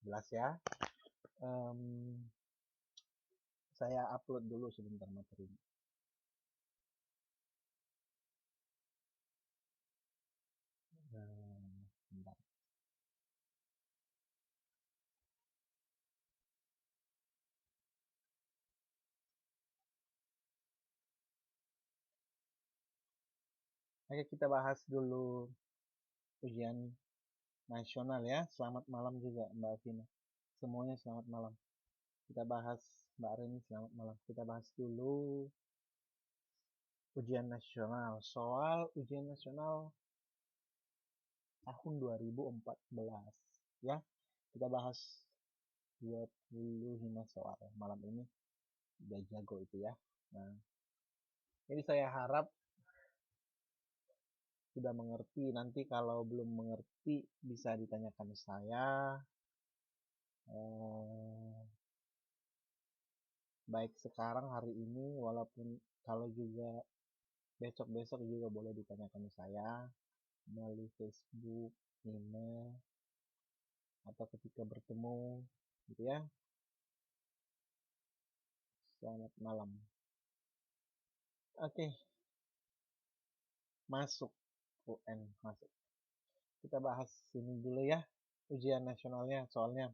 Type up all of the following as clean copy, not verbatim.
jelas ya. Saya upload dulu sebentar materinya. Bentar. Oke, kita bahas dulu ujian nasional ya. Selamat malam juga Mbak Vina. Semuanya selamat malam. Kita bahas, Mbak Reni selamat malam. Kita bahas dulu ujian nasional. Soal ujian nasional tahun 2014 ya. Kita bahas 25 soal malam ini. Udah jago itu ya. Nah, jadi saya harap sudah mengerti. Nanti kalau belum mengerti bisa ditanyakan saya. Baik sekarang hari ini, walaupun kalau juga besok-besok juga boleh ditanyakan saya melalui Facebook, email, atau ketika bertemu gitu ya. Selamat malam. Oke, masuk UN masuk. Kita bahas ini dulu ya, ujian nasionalnya. Soalnya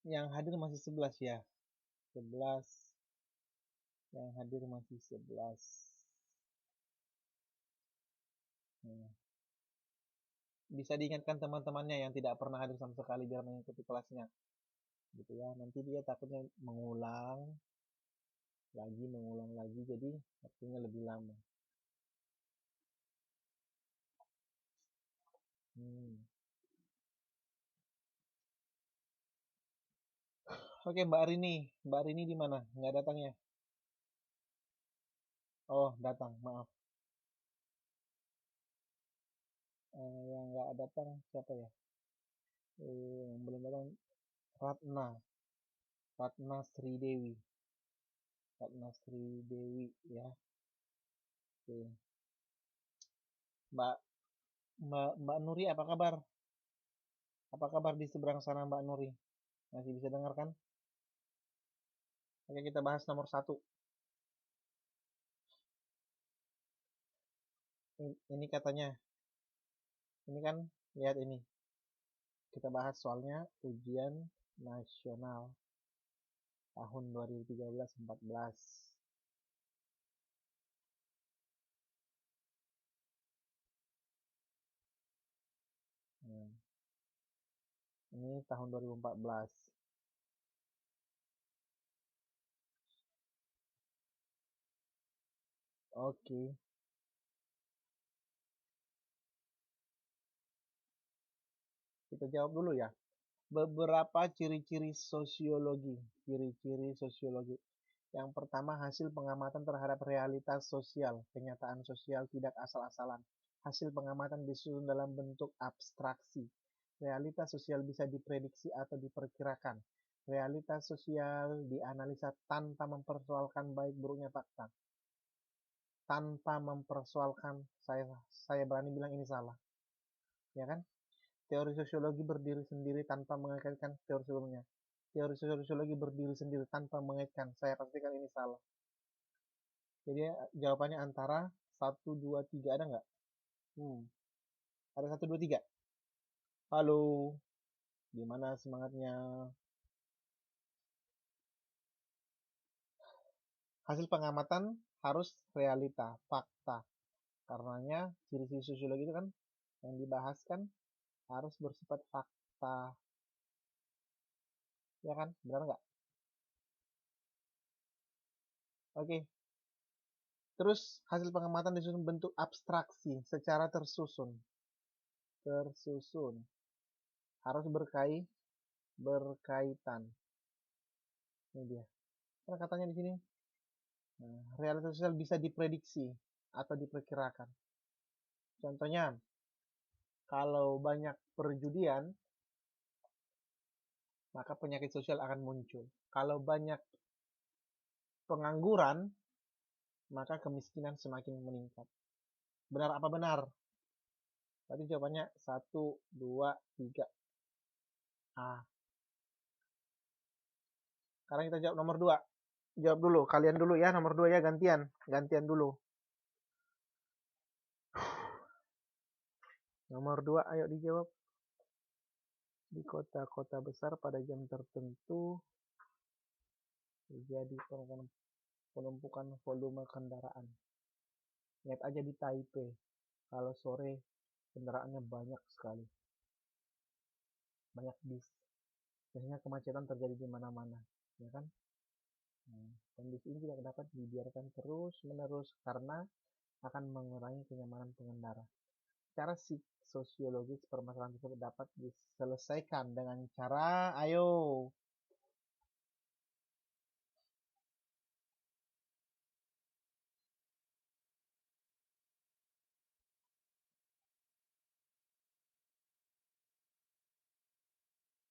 yang hadir masih 11 ya, 11 yang hadir masih 11. Bisa diingatkan teman-temannya yang tidak pernah hadir sama sekali biar mengikuti kelasnya gitu ya. Nanti dia takutnya mengulang lagi jadi waktunya lebih lama. Oke, Mbak Rini di mana? Nggak datang ya? Oh, datang, maaf. Yang nggak datang siapa ya? Yang belum datang Ratna Sri Dewi ya. Oke. Mbak Nuri apa kabar? Apa kabar di seberang sana Mbak Nuri? Masih bisa dengar kan? Oke, kita bahas nomor 1. Ini katanya, ini kan, lihat ini. Kita bahas soalnya ujian nasional tahun 2013-14. Ini tahun 2014. Oke. Kita jawab dulu ya. Beberapa ciri-ciri sosiologi. Ciri-ciri sosiologi. Yang pertama, hasil pengamatan terhadap realitas sosial. Kenyataan sosial tidak asal-asalan. Hasil pengamatan disusun dalam bentuk abstraksi. Realitas sosial bisa diprediksi atau diperkirakan. Realitas sosial dianalisa tanpa mempersoalkan baik buruknya fakta. Tanpa mempersoalkan, saya berani bilang ini salah. Ya kan? Teori sosiologi berdiri sendiri tanpa mengaitkan teori sebelumnya. Teori sosiologi berdiri sendiri tanpa mengaitkan. Saya pastikan ini salah. Jadi jawabannya antara 1, 2, 3. Ada nggak? Ada 1, 2, 3. Halo. Gimana semangatnya? Hasil pengamatan harus realita, fakta. Karenanya ciri-ciri sosiologi itu kan yang dibahas kan harus bersifat fakta. Ya kan? Benar nggak? Oke. Terus hasil pengamatan disusun bentuk abstraksi secara tersusun. Harus berkaitan. Ini dia. Karena katanya di sini realitas sosial bisa diprediksi atau diperkirakan. Contohnya, kalau banyak perjudian, maka penyakit sosial akan muncul. Kalau banyak pengangguran, maka kemiskinan semakin meningkat. Benar apa benar? Tadi jawabannya 1, 2, 3. A. Sekarang kita jawab nomor 2. Jawab dulu, kalian dulu ya, nomor 2 ya, gantian dulu. Nomor 2, ayo dijawab. Di kota-kota besar pada jam tertentu terjadi penumpukan volume kendaraan. Lihat aja di Taipei, kalau sore kendaraannya banyak sekali, banyak bis. Biasanya kemacetan terjadi di mana-mana, ya kan? Kondisi ini tidak dapat dibiarkan terus-menerus karena akan mengurangi kenyamanan pengendara. Secara sosiologis, permasalahan tersebut dapat diselesaikan dengan cara, ayo.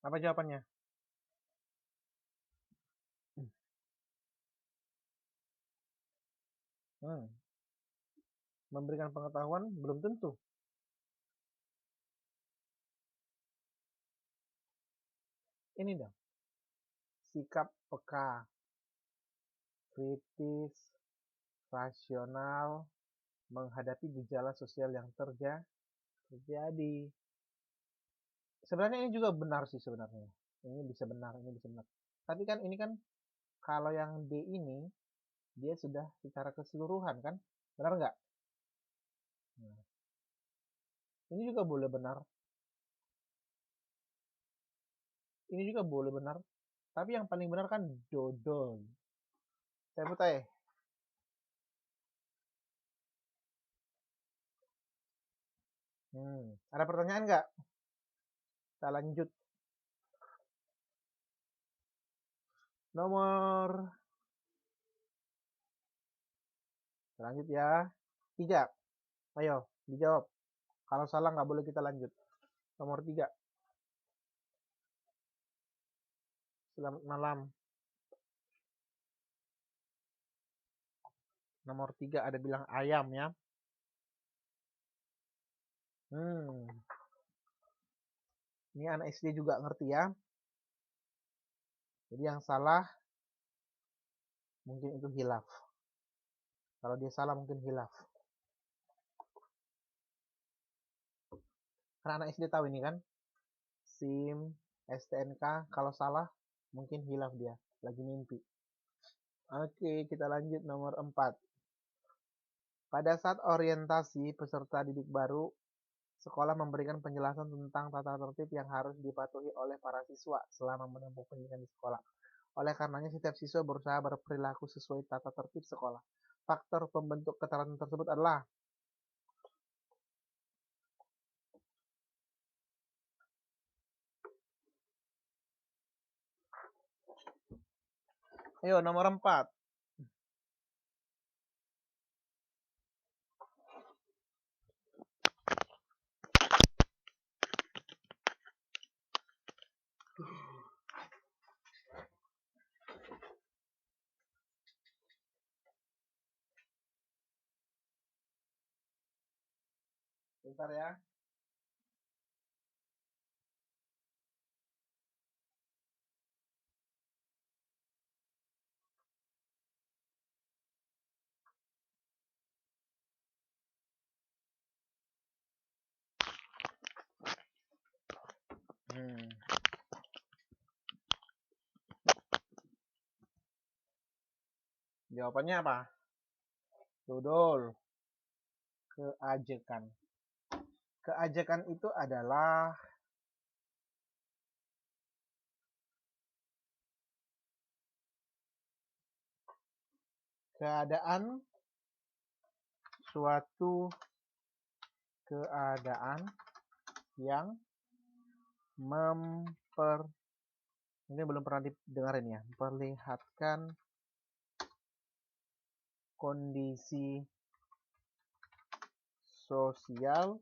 Apa jawabannya? Memberikan pengetahuan belum tentu. Ini dong, sikap peka, kritis, rasional, menghadapi gejala sosial yang terjadi. Sebenarnya ini juga benar sih sebenarnya. Ini bisa benar, ini bisa benar. Tapi kan ini kan kalau yang D ini dia sudah secara keseluruhan kan, benar nggak? Nah, ini juga boleh benar. Ini juga boleh benar. Tapi yang paling benar kan dodol. Saya putih. Ada pertanyaan nggak? Kita lanjut. Lanjut ya. 3. Ayo, dijawab. Kalau salah nggak boleh kita lanjut. Nomor 3. Selamat malam. Nomor 3 ada bilang ayam ya. Ini anak SD juga ngerti ya. Jadi yang salah mungkin itu hilaf. Kalau dia salah mungkin hilaf. Karena anak SD tahu ini kan. SIM, STNK, kalau salah mungkin hilaf dia. Lagi mimpi. Oke, kita lanjut nomor 4. Pada saat orientasi peserta didik baru, sekolah memberikan penjelasan tentang tata tertib yang harus dipatuhi oleh para siswa selama menempuh pendidikan di sekolah. Oleh karenanya, setiap siswa berusaha berperilaku sesuai tata tertib sekolah. Faktor pembentuk keterangan tersebut adalah ayo nomor 4. Bentar ya. Jawabannya apa? Dodol. Keajekan. Keajekan itu adalah suatu keadaan yang ini belum pernah didengarin ya, memperlihatkan kondisi sosial,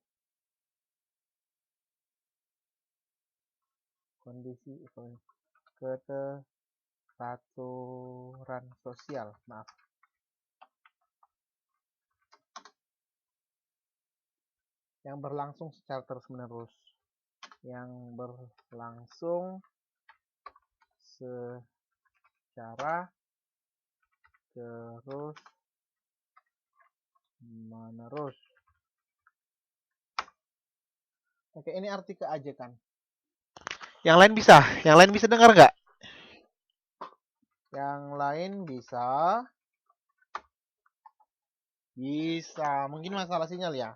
keteraturan sosial, maaf. Yang berlangsung secara terus-menerus. yang berlangsung secara terus menerus. Oke, ini arti keajekan. Yang lain bisa dengar nggak? Yang lain bisa. Mungkin masalah sinyal ya.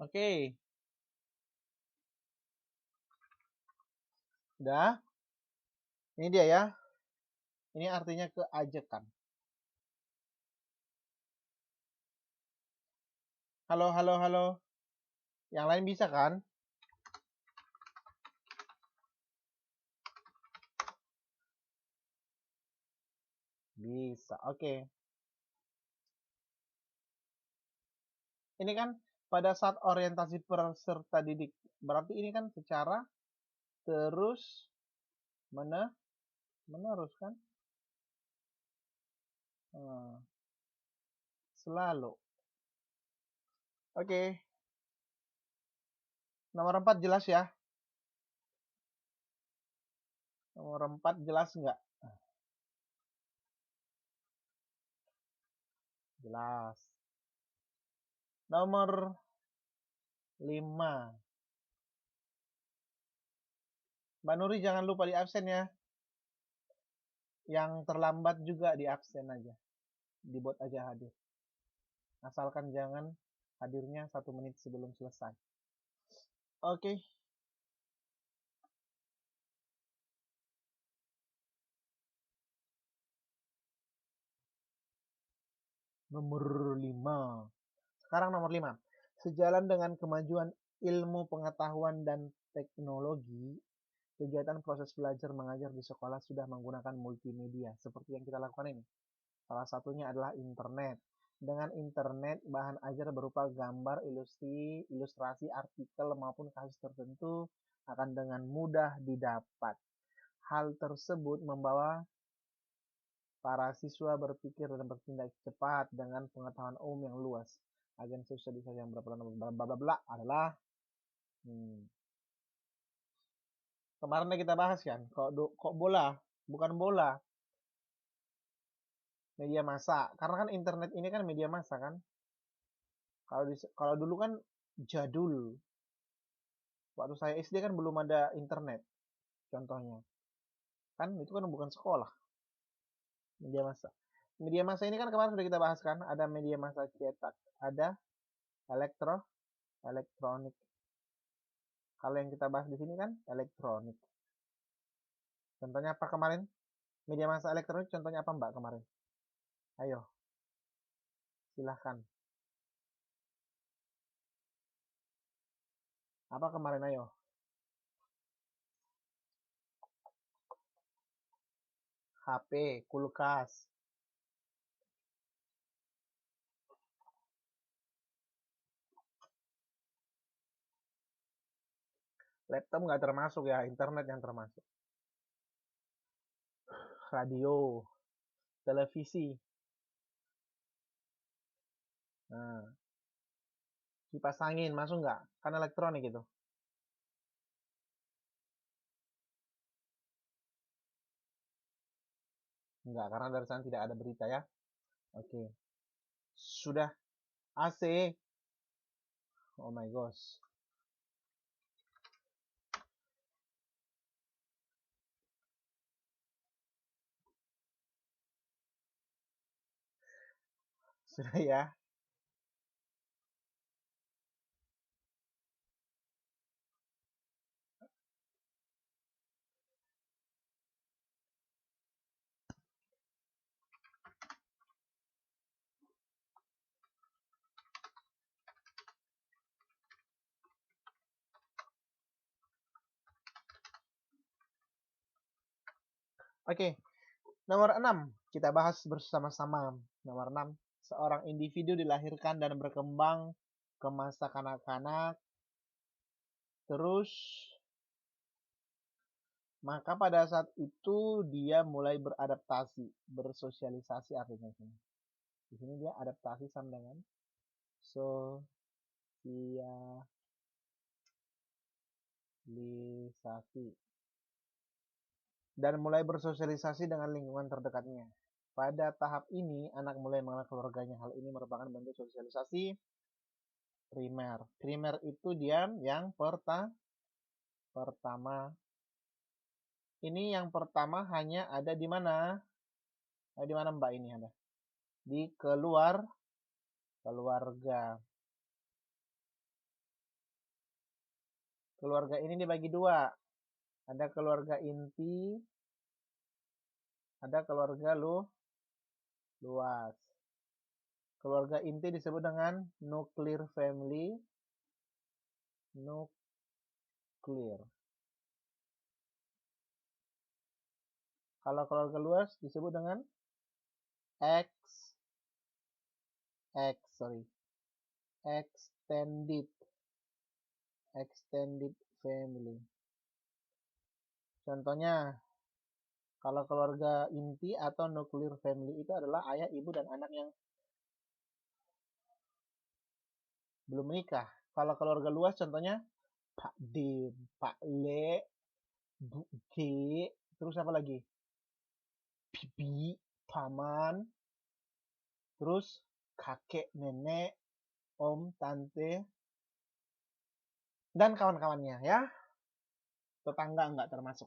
Oke. Udah. Ini dia ya. Ini artinya keajekan. Halo, halo, halo. Yang lain bisa kan? Bisa. Oke. Ini kan pada saat orientasi peserta didik. Berarti ini kan secara terus menerus kan? Selalu. Oke. Nomor 4 jelas ya? Nomor 4 jelas nggak? Jelas. Nomor 5. Mbak Nuri jangan lupa di absen ya. Yang terlambat juga di absen aja. Dibuat aja hadir. Asalkan jangan hadirnya 1 menit sebelum selesai. Oke. Nomor 5. Sekarang nomor 5. Sejalan dengan kemajuan ilmu pengetahuan dan teknologi, kegiatan proses belajar mengajar di sekolah sudah menggunakan multimedia seperti yang kita lakukan ini. Salah satunya adalah internet. Dengan internet, bahan ajar berupa gambar, ilustrasi, artikel, maupun kasus tertentu akan dengan mudah didapat. Hal tersebut membawa para siswa berpikir dan bertindak cepat dengan pengetahuan umum yang luas. Agen sosial yang berperan adalah kemarin kita bahas kan, kok bola, bukan bola, media massa. Karena kan internet ini kan media massa kan. Kalau dulu kan jadul. Waktu saya SD kan belum ada internet. Contohnya. Kan itu kan bukan sekolah. Media massa. Media massa ini kan kemarin sudah kita bahas kan. Ada media massa cetak. Ada elektronik. Kalau yang kita bahas di sini kan elektronik. Contohnya apa kemarin? Media massa elektronik contohnya apa Mbak kemarin? Ayo. Silahkan. Apa kemarin ayo? HP, kulkas. Laptop nggak termasuk ya, internet yang termasuk. Radio, televisi. Nah, kipas angin masuk nggak? Kan elektronik itu. Enggak, karena dari sana tidak ada berita ya. Oke. Sudah. AC. Oh my gosh. Sudah ya. Oke. Nomor 6. Kita bahas bersama-sama. Nomor 6. seorang individu dilahirkan dan berkembang ke masa kanak-kanak, terus maka pada saat itu dia mulai beradaptasi, bersosialisasi artinya sini. Di sini dia adaptasi sama dengan sosialisasi dan mulai bersosialisasi dengan lingkungan terdekatnya. Pada tahap ini, anak mulai mengenal keluarganya. Hal ini merupakan bentuk sosialisasi primer. Primer itu dia yang pertama. Ini yang pertama hanya ada di mana? Di mana Mbak ini ada? Di keluarga. Keluarga ini dibagi dua. Ada keluarga inti, ada keluarga luas. Keluarga inti disebut dengan nuclear family. Nuclear. Kalau keluarga luas disebut dengan extended family. Contohnya, kalau keluarga inti atau nuclear family itu adalah ayah, ibu, dan anak yang belum menikah. Kalau keluarga luas contohnya Pak D, Pak Le, Bu G, terus apa lagi? Bibi, paman, terus kakek, nenek, om, tante, dan kawan-kawannya ya. Tetangga enggak termasuk.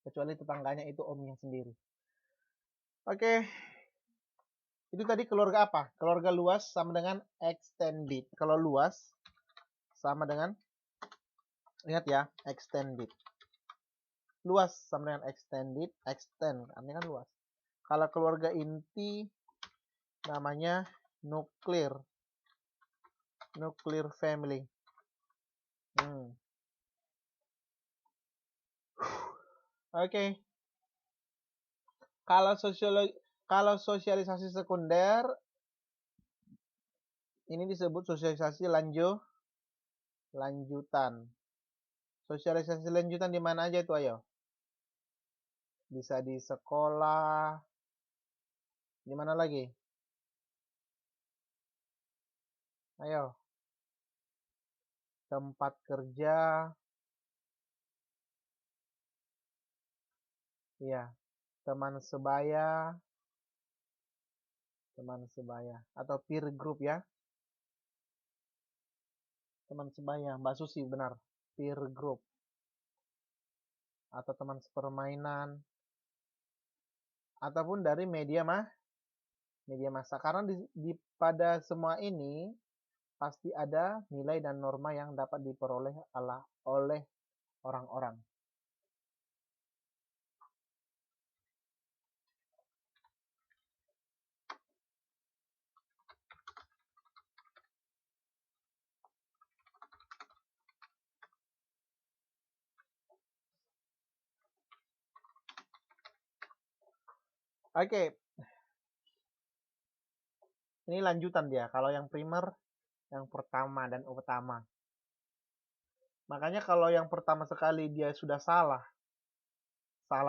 Kecuali tetangganya itu omnya sendiri. Oke. Itu tadi keluarga apa? Keluarga luas sama dengan extended. Kalau luas sama dengan, lihat ya, extended. Luas sama dengan extended, extend, artinya kan luas. Kalau keluarga inti namanya nuclear family. Oke. Kalau sosialisasi sekunder ini disebut sosialisasi lanjutan. Sosialisasi lanjutan di mana aja itu, ayo? Bisa di sekolah. Di mana lagi? Ayo. Tempat kerja. Iya. Teman sebaya. Atau peer group ya. Teman sebaya. Mbak Susi, benar. Peer group. Atau teman sepermainan. Ataupun dari media massa. Karena pada semua ini pasti ada nilai dan norma yang dapat diperoleh oleh orang-orang. Oke. Ini lanjutan dia. Kalau yang primer, yang pertama dan utama. Makanya kalau yang pertama sekali dia sudah salah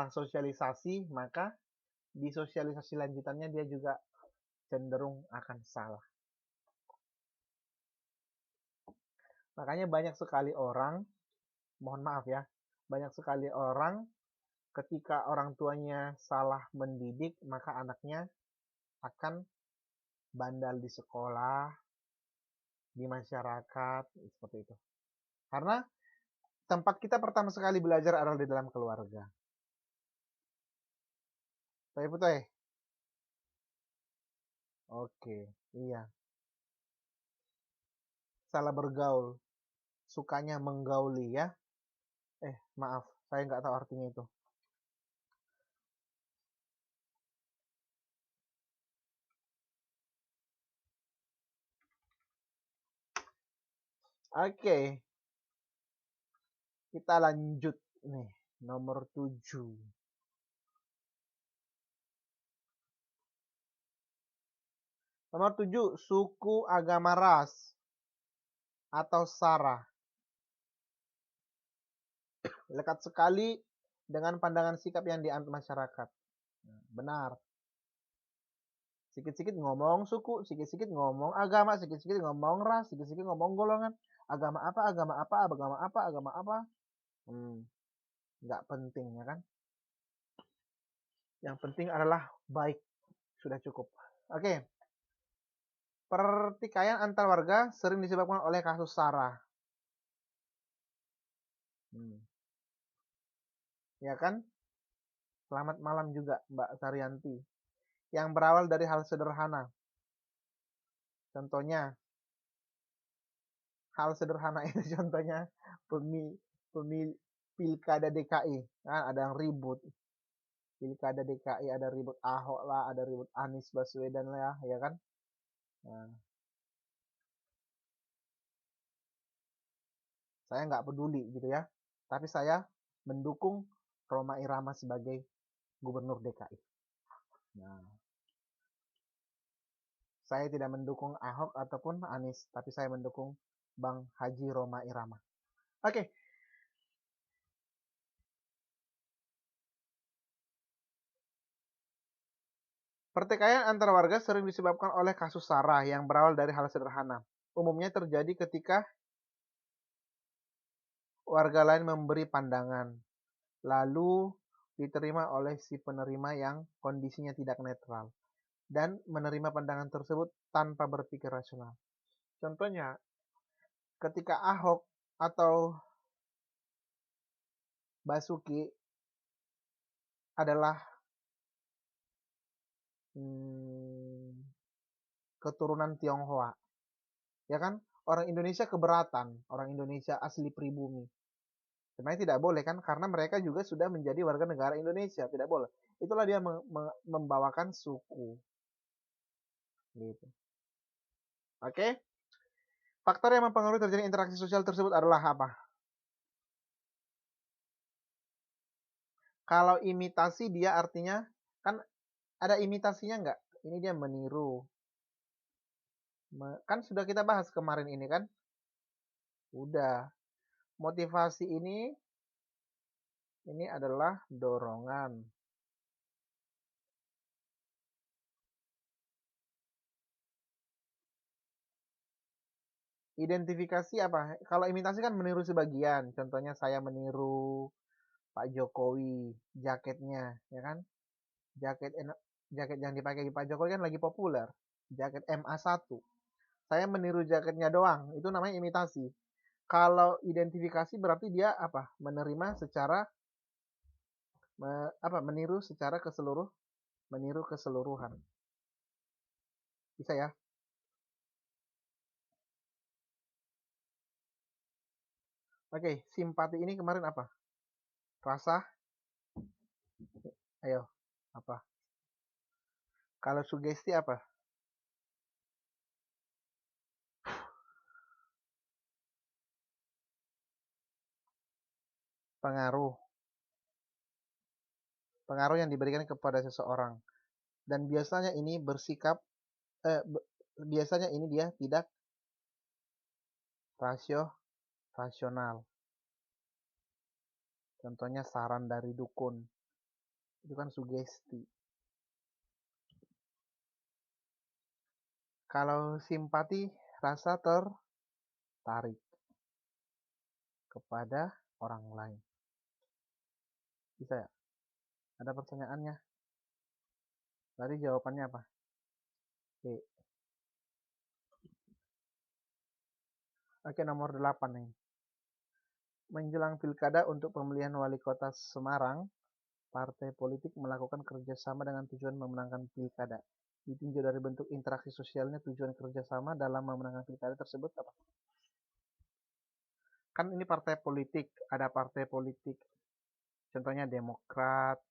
sosialisasi, maka di sosialisasi lanjutannya dia juga cenderung akan salah. Makanya banyak sekali orang, mohon maaf ya, banyak sekali orang ketika orang tuanya salah mendidik, maka anaknya akan bandal di sekolah, di masyarakat, seperti itu. Karena tempat kita pertama sekali belajar adalah di dalam keluarga. Saya betul ya? Oke, iya. Salah bergaul. Sukanya menggauli ya. Maaf, saya nggak tahu artinya itu. Oke. Kita lanjut nih, nomor 7. Nomor 7, suku, agama, ras atau sara. Lekat sekali dengan pandangan sikap yang dianut masyarakat. Benar. Sikit-sikit ngomong suku, sikit-sikit ngomong agama, sikit-sikit ngomong ras, sikit-sikit ngomong golongan. Agama apa, agama apa, agama apa, agama apa. Nggak penting, ya kan? Yang penting adalah baik. Sudah cukup. Oke. Pertikaian antar warga sering disebabkan oleh kasus SARA. Ya kan? Selamat malam juga Mbak Saryanti. Yang berawal dari hal sederhana. Contohnya, hal sederhana itu contohnya pilkada DKI. Nah, ada yang ribut. Pilkada DKI ada ribut Ahok lah, ada ribut Anies Baswedan lah, ya kan? Nah, saya nggak peduli gitu ya. Tapi saya mendukung Rhoma Irama sebagai gubernur DKI. Nah, saya tidak mendukung Ahok ataupun Anies, tapi saya mendukung Bang Haji Rhoma Irama. Oke. Pertikaian antar warga sering disebabkan oleh kasus SARA yang berawal dari hal sederhana. Umumnya terjadi ketika warga lain memberi pandangan, lalu diterima oleh si penerima yang kondisinya tidak netral, dan menerima pandangan tersebut tanpa berpikir rasional. Contohnya, ketika Ahok atau Basuki adalah keturunan Tionghoa, ya kan? Orang Indonesia keberatan, orang Indonesia asli pribumi. Sebenarnya tidak boleh kan, karena mereka juga sudah menjadi warga negara Indonesia, tidak boleh. Itulah dia membawakan suku. Gitu. Oke? Faktor yang mempengaruhi terjadi interaksi sosial tersebut adalah apa? Kalau imitasi dia artinya, kan ada imitasinya nggak? Ini dia meniru. Kan sudah kita bahas kemarin ini kan? Udah. Motivasi ini adalah dorongan. Identifikasi apa? Kalau imitasi kan meniru sebagian. Contohnya saya meniru Pak Jokowi, jaketnya, ya kan? Jaket yang dipakai Pak Jokowi kan lagi populer. Jaket MA1. Saya meniru jaketnya doang, itu namanya imitasi. Kalau identifikasi berarti dia apa? Menerima secara meniru secara keseluruhan. Bisa ya? Oke, simpati ini kemarin apa? Rasa? Ayo, apa? Kalau sugesti apa? Pengaruh. Pengaruh yang diberikan kepada seseorang. Dan biasanya ini biasanya ini dia tidak rasional. Contohnya saran dari dukun. Itu kan sugesti. Kalau simpati, rasa tertarik kepada orang lain. Bisa ya? Ada pertanyaannya? Tadi jawabannya apa? Oke. Oke, nomor 8 nih. Menjelang pilkada untuk pemilihan wali kota Semarang, partai politik melakukan kerjasama dengan tujuan memenangkan pilkada. Ditinjau dari bentuk interaksi sosialnya, tujuan kerjasama dalam memenangkan pilkada tersebut apa? Kan ini partai politik, ada partai politik. Contohnya Demokrat,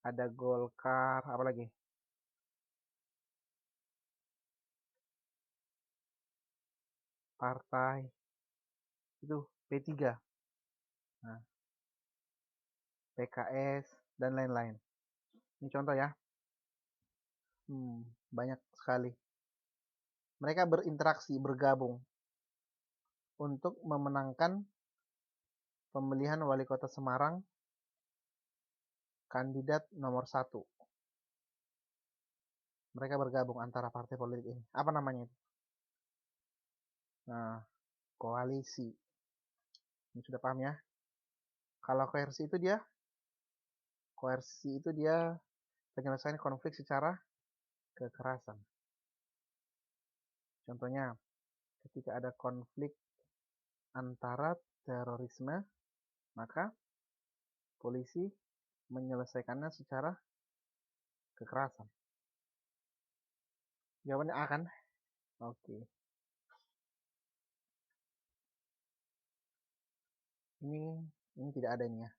ada Golkar, apa lagi? Partai itu P3. Nah, PKS dan lain-lain. Ini contoh ya. Banyak sekali. Mereka berinteraksi, bergabung untuk memenangkan pemilihan wali kota Semarang kandidat nomor 1. Mereka bergabung antara partai politik ini. Apa namanya itu? Nah, koalisi. Ini sudah paham ya? Kalau koersi itu dia penyelesaian konflik secara kekerasan. Contohnya, ketika ada konflik antara terorisme, maka polisi menyelesaikannya secara kekerasan. Jawabannya A kan? Oke. Ini tidak ada ini ya.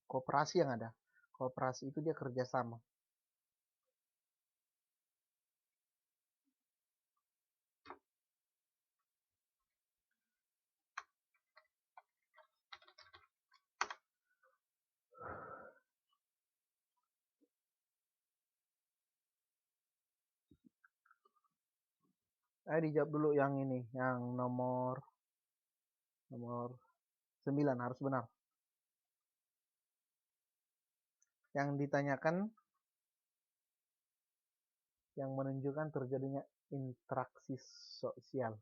Koperasi yang ada. Koperasi itu dia kerjasama. Dijawab dulu yang ini, yang nomor 9 harus benar. Yang ditanyakan yang menunjukkan terjadinya interaksi sosial.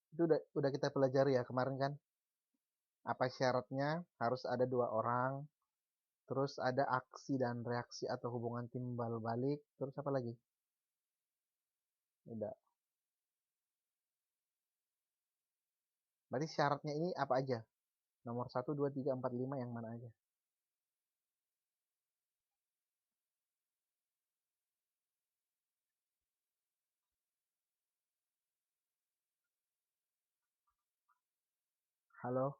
Itu udah kita pelajari ya kemarin kan. Apa syaratnya? Harus ada 2 orang. Terus ada aksi dan reaksi atau hubungan timbal balik. Terus apa lagi? Udah. Berarti syaratnya ini apa aja? Nomor 1, 2, 3, 4, 5 yang mana aja? Halo?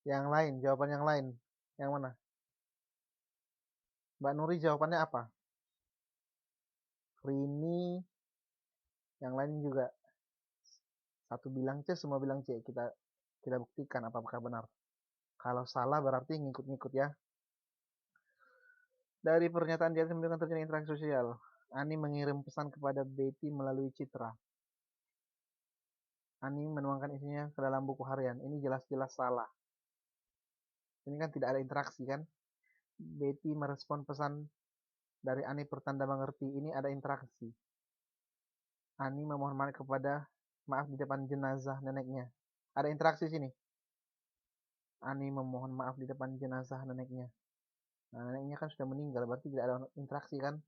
Yang lain, jawaban yang lain. Yang mana? Mbak Nuri jawabannya apa? Rini, yang lain juga. Satu bilang C, semua bilang C. Kita buktikan apakah benar. Kalau salah berarti ngikut-ngikut ya. Dari pernyataan dia menunjukkan terjadi interaksi sosial. Ani mengirim pesan kepada Betty melalui Citra. Ani menuangkan isinya ke dalam buku harian. Ini jelas-jelas salah. Ini kan tidak ada interaksi kan? Betty merespon pesan dari Ani pertanda mengerti. Ini ada interaksi. Ani memohon maaf di depan jenazah neneknya. Ada interaksi sini. Ani memohon maaf di depan jenazah neneknya. Nah, neneknya kan sudah meninggal, berarti tidak ada interaksi kan?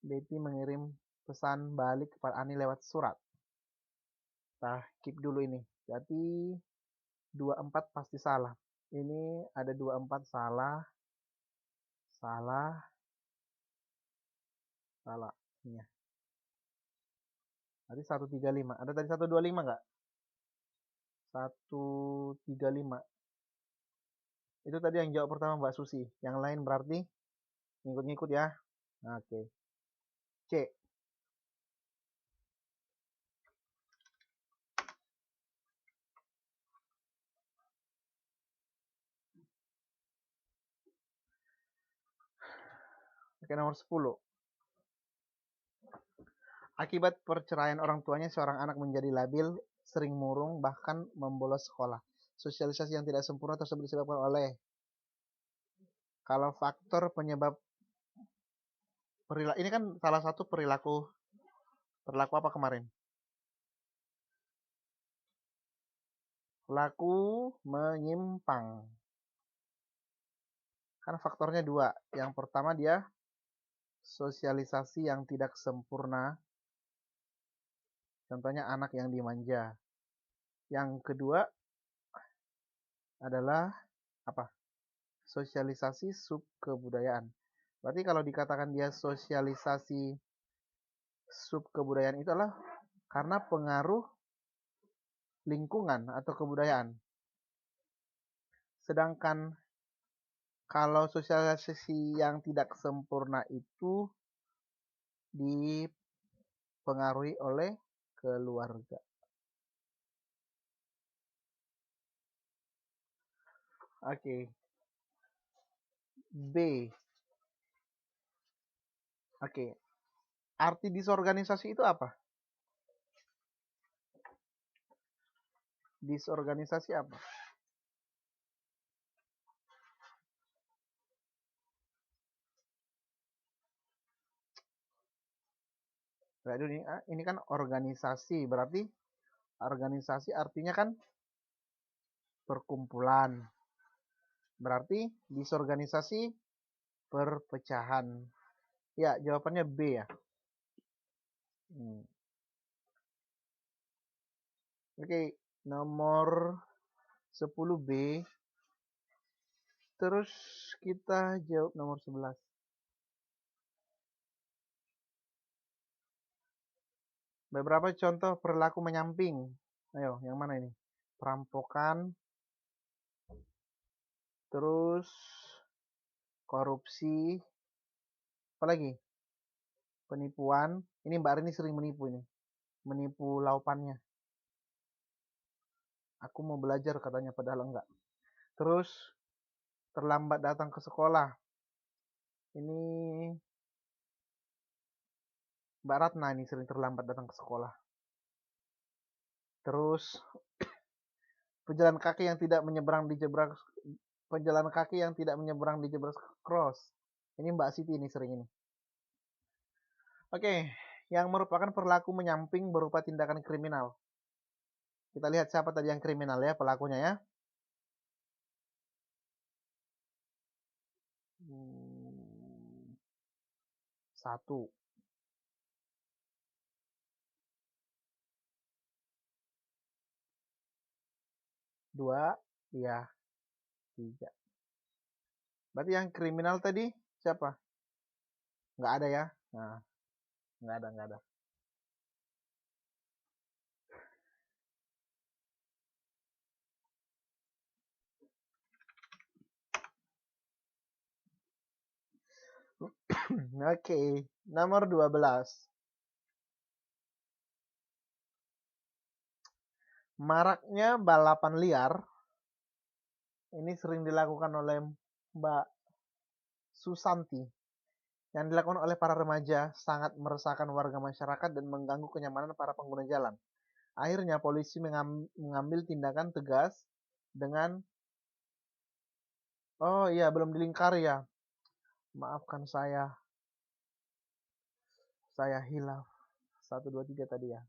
Betty mengirim pesan balik kepada Ani lewat surat. Nah, keep dulu ini. Berarti 24 pasti salah. Ini ada 24 salah. Salah. Ini ya. Tadi 135. Ada tadi 125 enggak? 135. Itu tadi yang jawab pertama Mbak Susi. Yang lain berarti ngikut-ngikut ya. Oke. C. Oke, nomor 10. Akibat perceraian orang tuanya, seorang anak menjadi labil, sering murung, bahkan membolos sekolah. Sosialisasi yang tidak sempurna tersebut disebabkan oleh, kalau faktor penyebab perilaku, ini kan salah satu perilaku apa kemarin? Perilaku menyimpang. Kan faktornya 2. Yang pertama dia sosialisasi yang tidak sempurna. Contohnya anak yang dimanja. Yang kedua adalah apa? Sosialisasi subkebudayaan. Berarti kalau dikatakan dia sosialisasi subkebudayaan itu adalah karena pengaruh lingkungan atau kebudayaan. Sedangkan kalau sosialisasi yang tidak sempurna itu dipengaruhi oleh keluarga. Oke. B. Oke. Arti disorganisasi itu apa? Disorganisasi apa? Ini kan organisasi, berarti organisasi artinya kan perkumpulan. Berarti disorganisasi perpecahan. Ya, jawabannya B ya. Oke, nomor 10B. Terus kita jawab nomor 11. Beberapa contoh perilaku menyamping. Ayo, yang mana ini? Perampokan, terus korupsi, apa lagi? Penipuan. Ini Mbak Rini sering menipu ini. Menipu laupannya. Aku mau belajar katanya padahal enggak. Terus terlambat datang ke sekolah. Ini Mbak Ratna ini sering terlambat datang ke sekolah. Terus pejalan kaki yang tidak menyeberang di zebra cross. Ini Mbak Siti ini sering ini. Oke, yang merupakan perilaku menyamping berupa tindakan kriminal. Kita lihat siapa tadi yang kriminal ya pelakunya ya. Satu. 2, ya 3. Berarti yang kriminal tadi siapa? Nggak ada ya? Nah, nggak ada. Oke, nomor 12. Maraknya balapan liar ini sering dilakukan oleh Mbak Susanti. Yang dilakukan oleh para remaja sangat meresahkan warga masyarakat dan mengganggu kenyamanan para pengguna jalan. Akhirnya polisi mengambil tindakan tegas dengan oh iya belum dilingkari ya. Maafkan saya hilaf. 1, 2, 3 tadi ya.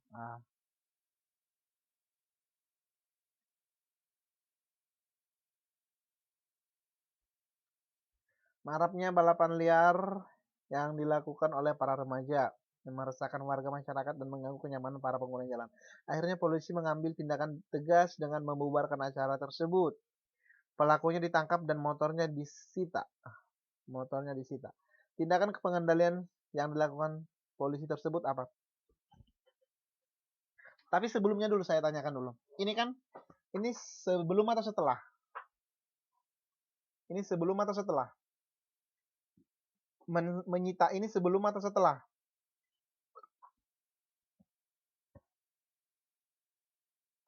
Maraknya balapan liar yang dilakukan oleh para remaja yang meresahkan warga masyarakat dan mengganggu kenyamanan para pengguna jalan. Akhirnya polisi mengambil tindakan tegas dengan membubarkan acara tersebut. Pelakunya ditangkap dan motornya disita. Tindakan pengendalian yang dilakukan polisi tersebut apa? Tapi sebelumnya dulu saya tanyakan dulu. Ini sebelum atau setelah? Ini sebelum atau setelah? Menyita ini sebelum atau setelah?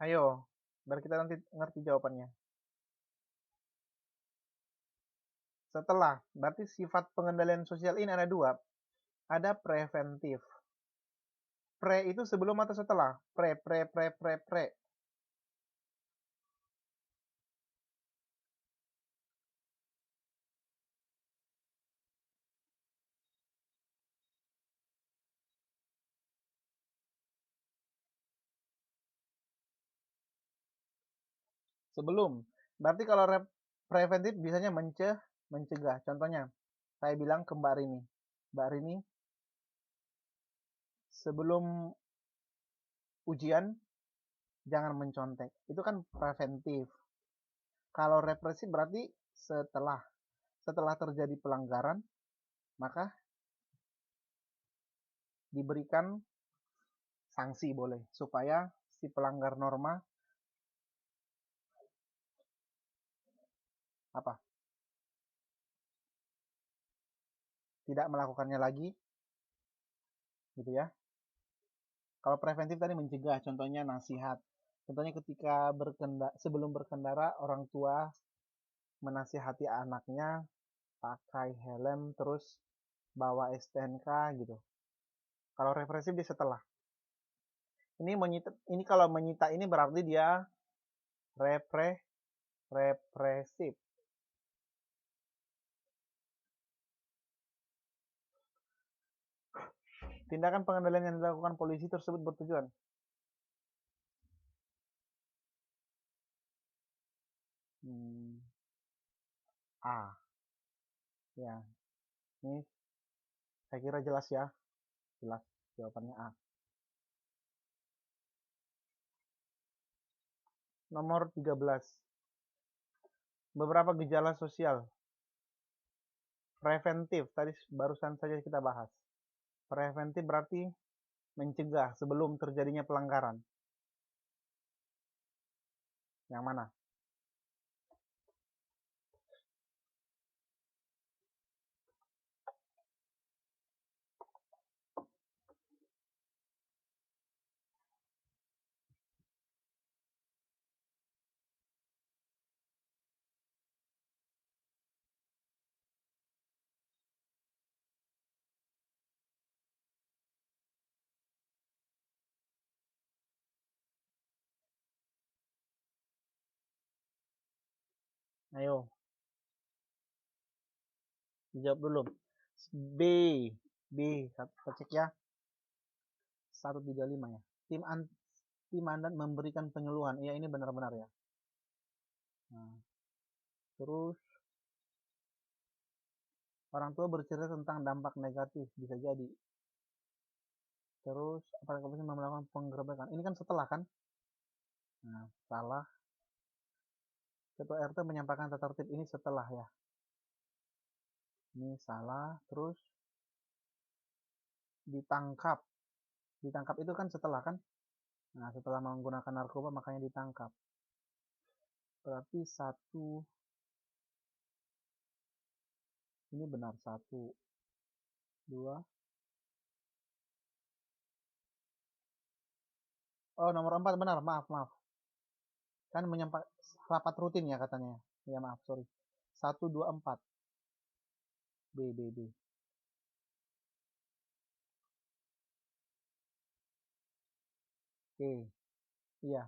Ayo, biar kita nanti ngerti jawabannya. Setelah, berarti sifat pengendalian sosial ini ada 2. Ada preventif. Pre itu sebelum atau setelah? Pre. Sebelum. Berarti kalau preventif biasanya mencegah. Contohnya, saya bilang ke Mbak Rini. Mbak Rini, sebelum ujian, jangan mencontek. Itu kan preventif. Kalau represif berarti setelah. Setelah terjadi pelanggaran, maka diberikan sanksi boleh. Supaya si pelanggar norma apa? Tidak melakukannya lagi. gitu ya. Kalau preventif tadi mencegah, contohnya nasihat. Contohnya ketika sebelum berkendara, orang tua menasihati anaknya pakai helm, terus bawa STNK gitu. Kalau represif dia setelah. Ini kalau menyita ini berarti dia represif. Tindakan pengendalian yang dilakukan polisi tersebut bertujuan A. Ya, ini saya kira jelas ya. Jelas jawabannya A. Nomor 13. Beberapa gejala sosial. Preventif, tadi barusan saja kita bahas. Preventif berarti mencegah sebelum terjadinya pelanggaran. Yang mana? Ayo, dijawab dulu. B. B, kita cek ya. 135 ya. Tim Mandan memberikan penyuluhan. Iya, ini benar-benar ya. Nah, terus orang tua bercerita tentang dampak negatif, bisa jadi. Terus aparat kepolisian melakukan penggerebekan. Ini kan setelah kan? Nah, salah. Ketua RT menyampaikan tata tertib, ini setelah ya. Ini salah. Terus ditangkap. Ditangkap itu kan setelah kan? Nah, setelah menggunakan narkoba makanya ditangkap. Berarti satu. Ini benar, 1, 2. Oh, nomor 4 benar. Maaf, maaf. Kan menyampaikan rapat rutin ya katanya. Ya maaf, sorry. 1, 2, 4. B, B, B. Oke. Iya.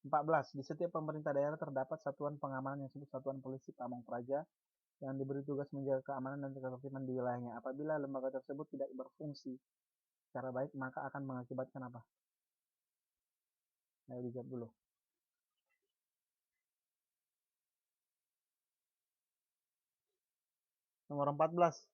14. Di setiap pemerintah daerah terdapat satuan pengamanan yang disebut Satuan Polisi Pamong Praja yang diberi tugas menjaga keamanan dan ketertiban di wilayahnya. Apabila lembaga tersebut tidak berfungsi secara baik, maka akan mengakibatkan apa? Ayo dijawab dulu. Nomor 14.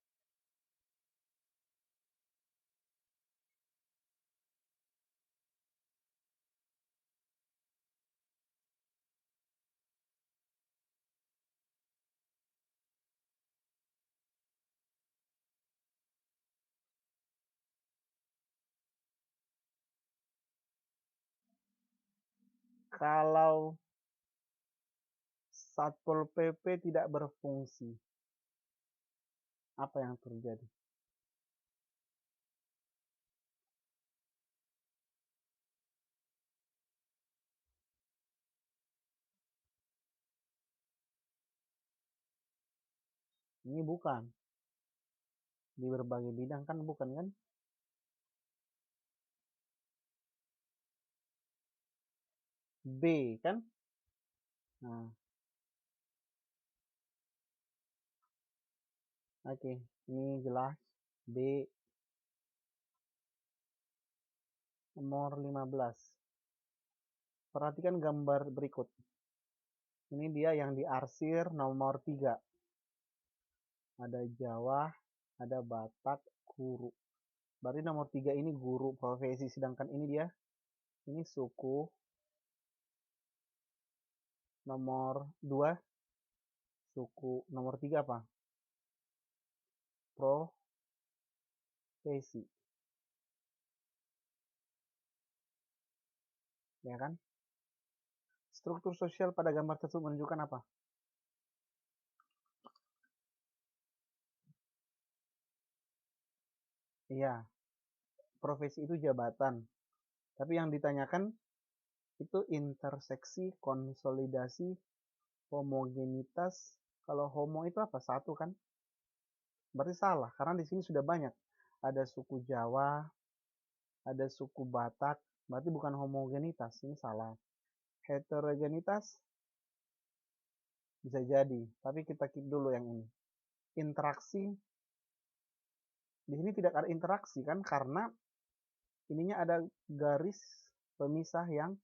Kalau Satpol PP tidak berfungsi, apa yang terjadi? Ini bukan. Di berbagai bidang kan bukan kan? B kan? Nah, oke. Ini jelas. B nomor 15. Perhatikan gambar berikut. Ini dia yang diarsir nomor 3. Ada Jawa, ada Batak, guru. Berarti nomor 3 ini guru profesi, sedangkan ini dia, ini suku. Nomor 2, suku. Nomor 3 apa? Profesi. Ya kan? Struktur sosial pada gambar tersebut menunjukkan apa? Iya, profesi itu jabatan. Tapi yang ditanyakan itu interseksi, konsolidasi, homogenitas. Kalau homo itu apa? Satu kan? Berarti salah, karena di sini sudah banyak. Ada suku Jawa, ada suku Batak, berarti bukan homogenitas, ini salah. Heterogenitas bisa jadi, tapi kita keep dulu yang ini. Interaksi, di sini tidak ada interaksi kan, karena ininya ada garis pemisah yang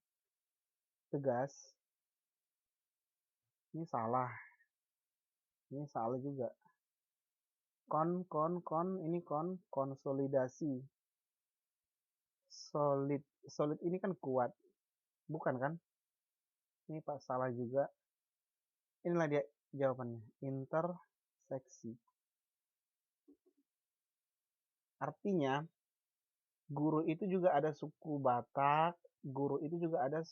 tegas. Ini salah juga. Ini konsolidasi. Solid ini kan kuat, bukan kan? Ini Pak salah juga. Inilah dia jawabannya, interseksi. Artinya guru itu juga ada suku Batak, guru itu juga ada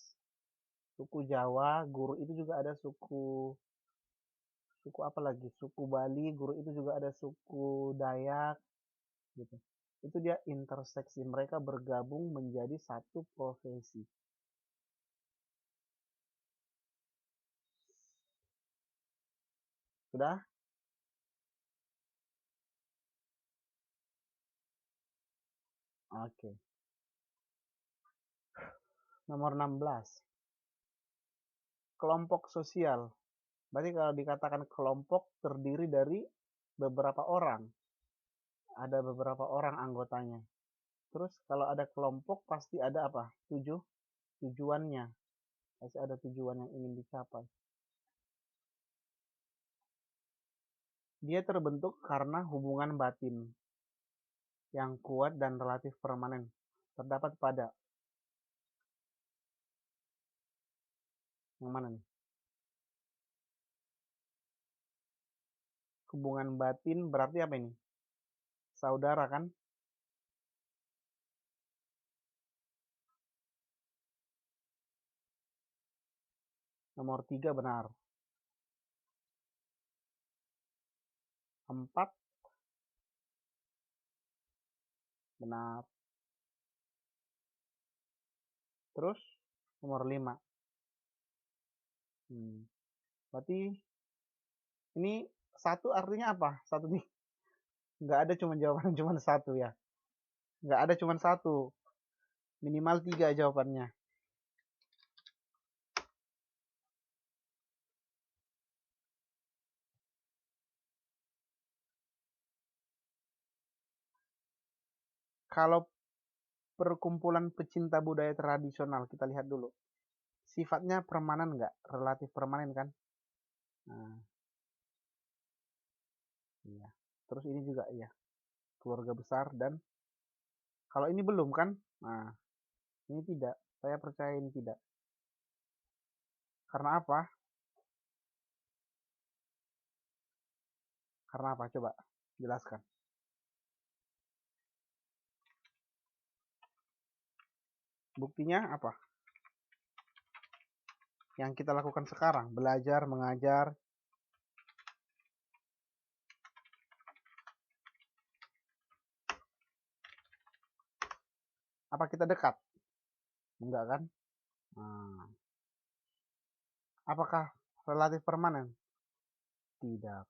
suku Jawa, guru itu juga ada suku apa lagi? Suku Bali, guru itu juga ada suku Dayak gitu. Itu dia interseksi, mereka bergabung menjadi satu profesi. Sudah? Oke. Nomor 16. Kelompok sosial. Berarti kalau dikatakan kelompok terdiri dari beberapa orang. Ada beberapa orang anggotanya. Terus kalau ada kelompok pasti ada apa? Tujuannya. Pasti ada tujuan yang ingin dicapai. Dia terbentuk karena hubungan batin yang kuat dan relatif permanen terdapat pada yang mana nih? Hubungan batin berarti apa ini? Saudara kan? Nomor 3 benar. 4 benar. Terus nomor 5. Berarti ini satu artinya apa? Satu nih. Nggak ada cuma jawaban cuma satu ya. Nggak ada cuma satu. Minimal 3 jawabannya. Kalau perkumpulan pecinta budaya tradisional, kita lihat dulu. Sifatnya permanen nggak? Relatif permanen kan? Nah, iya. Terus ini juga iya. Keluarga besar dan kalau ini belum kan? Nah, ini tidak. Saya percaya ini tidak. Karena apa? Karena apa? Coba jelaskan. Buktinya apa? Yang kita lakukan sekarang, belajar, mengajar. Apa kita dekat? Enggak kan? Nah, apakah relatif permanen? Tidak.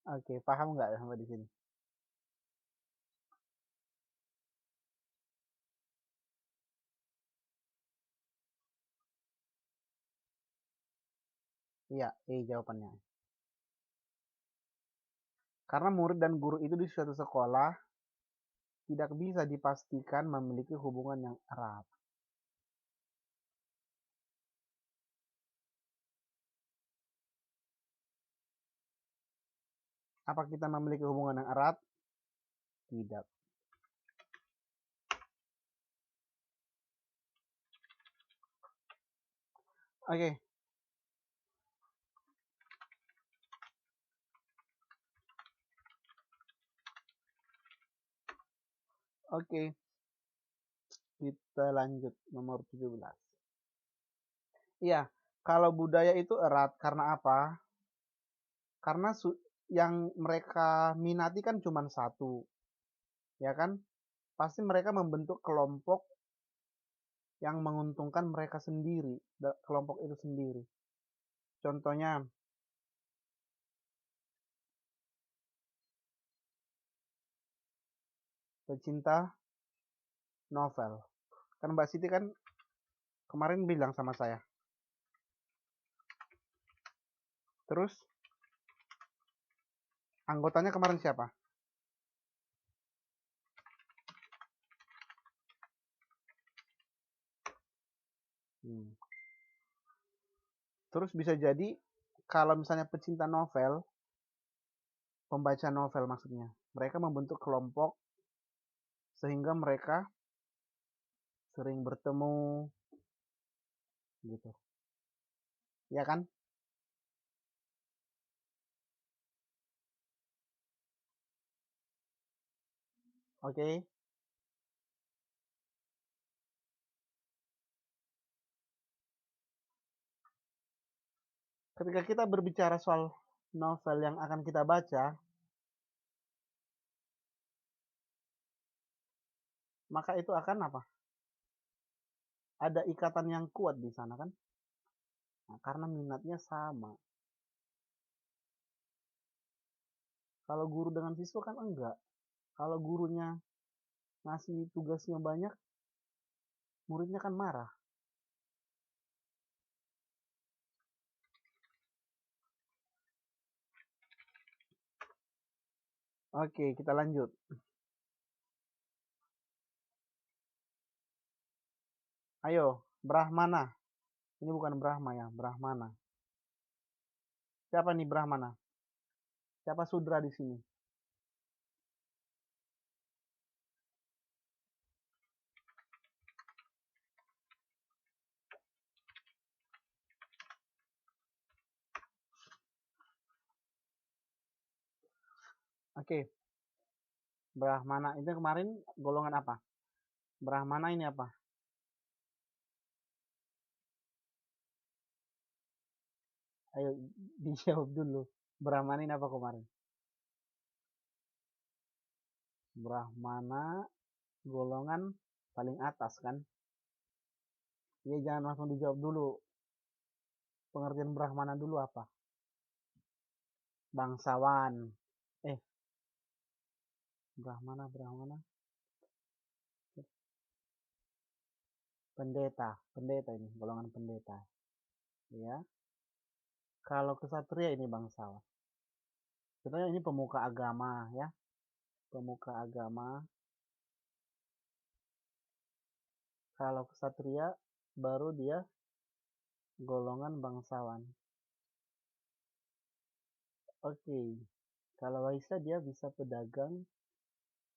Oke, paham nggak sampai di sini? Iya, jawabannya. Karena murid dan guru itu di suatu sekolah tidak bisa dipastikan memiliki hubungan yang erat. Apa kita memiliki hubungan yang erat? Tidak. Oke. Oke, kita lanjut nomor 17. Iya, kalau budaya itu erat karena apa? Karena yang mereka minati kan cuma satu, ya kan? Pasti mereka membentuk kelompok yang menguntungkan mereka sendiri, kelompok itu sendiri. Contohnya, pecinta novel. Kan Mbak Siti kan kemarin bilang sama saya. Terus, anggotanya kemarin siapa? Hmm. Terus bisa jadi kalau misalnya pecinta novel, pembaca novel maksudnya, mereka membentuk kelompok sehingga mereka sering bertemu gitu. Ya kan? Oke. Ketika kita berbicara soal novel yang akan kita baca, maka itu akan apa? Ada ikatan yang kuat di sana kan? Nah, karena minatnya sama. Kalau guru dengan siswa kan enggak. Kalau gurunya ngasih tugasnya banyak, muridnya kan marah. Oke, kita lanjut. Ayo, Brahmana. Ini bukan Brahma ya, Brahmana. Siapa nih Brahmana? Siapa Sudra di sini? Oke, Brahmana itu kemarin golongan apa? Brahmana ini apa? Ayo dijawab dulu. Brahmana ini apa kemarin? Brahmana golongan paling atas kan? Ya jangan langsung dijawab dulu. Pengertian Brahmana dulu apa? Bangsawan. Eh, Brahmana. Pendeta. Pendeta ini, golongan pendeta. Ya. Kalau kesatria ini bangsawan. Sebenarnya ini pemuka agama ya. Pemuka agama. Kalau kesatria baru dia golongan bangsawan. Oke. Kalau Waisya dia bisa pedagang,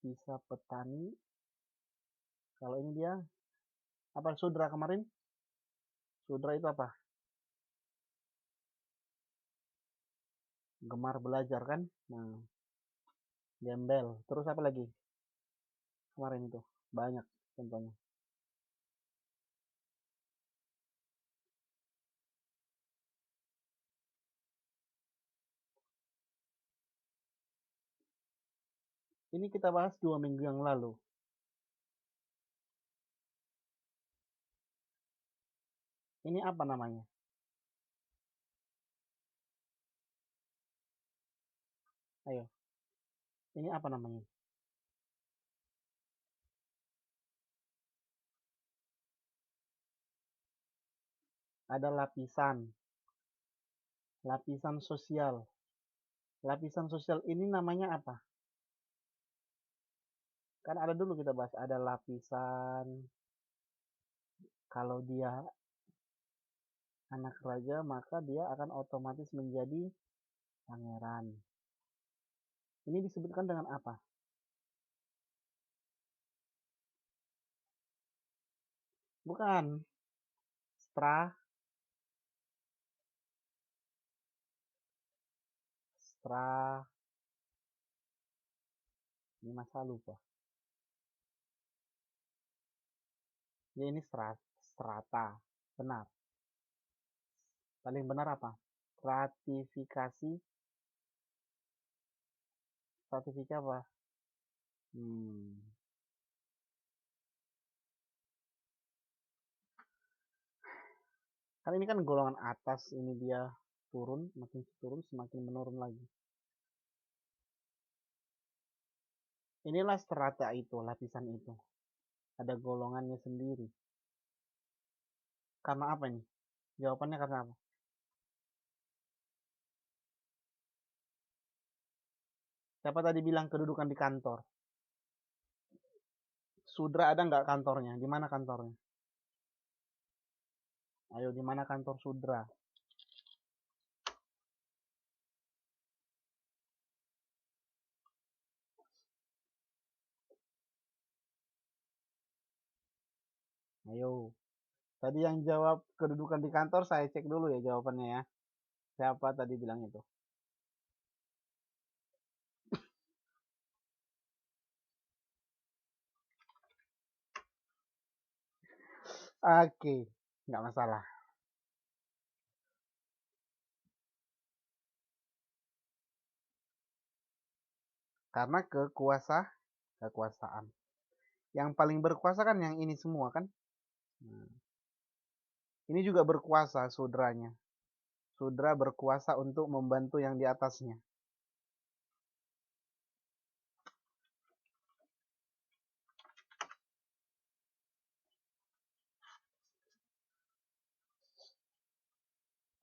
bisa petani. Kalau ini dia apa Sudra kemarin? Sudra itu apa? Gemar belajar kan? Nah, gembel. Terus apa lagi? Kemarin itu banyak contohnya. Ini kita bahas 2 minggu yang lalu. Ini apa namanya? Ayo, ini apa namanya? Ada lapisan, lapisan sosial. Lapisan sosial ini namanya apa? Kan ada dulu kita bahas, ada lapisan. Kalau dia anak raja, maka dia akan otomatis menjadi pangeran. Ini disebutkan dengan apa? Bukan. Stra, Ini masa lupa. Ya ini strata. Benar. Paling benar apa? Stratifikasi. Stratifikasi apa? Kan ini kan golongan atas, ini dia turun, makin turun semakin menurun lagi. Inilah strata itu, lapisan itu. Ada golongannya sendiri. Karena apa ini? Jawabannya karena apa? Siapa tadi bilang kedudukan di kantor? Sudra ada nggak kantornya? Di mana kantornya? Ayo, di mana kantor Sudra? Ayo. Tadi yang jawab kedudukan di kantor, saya cek dulu ya jawabannya ya. Siapa tadi bilang itu? Oke, nggak masalah. Karena kekuasaan. Yang paling berkuasa kan yang ini semua kan? Ini juga berkuasa sudranya. Sudra berkuasa untuk membantu yang di atasnya.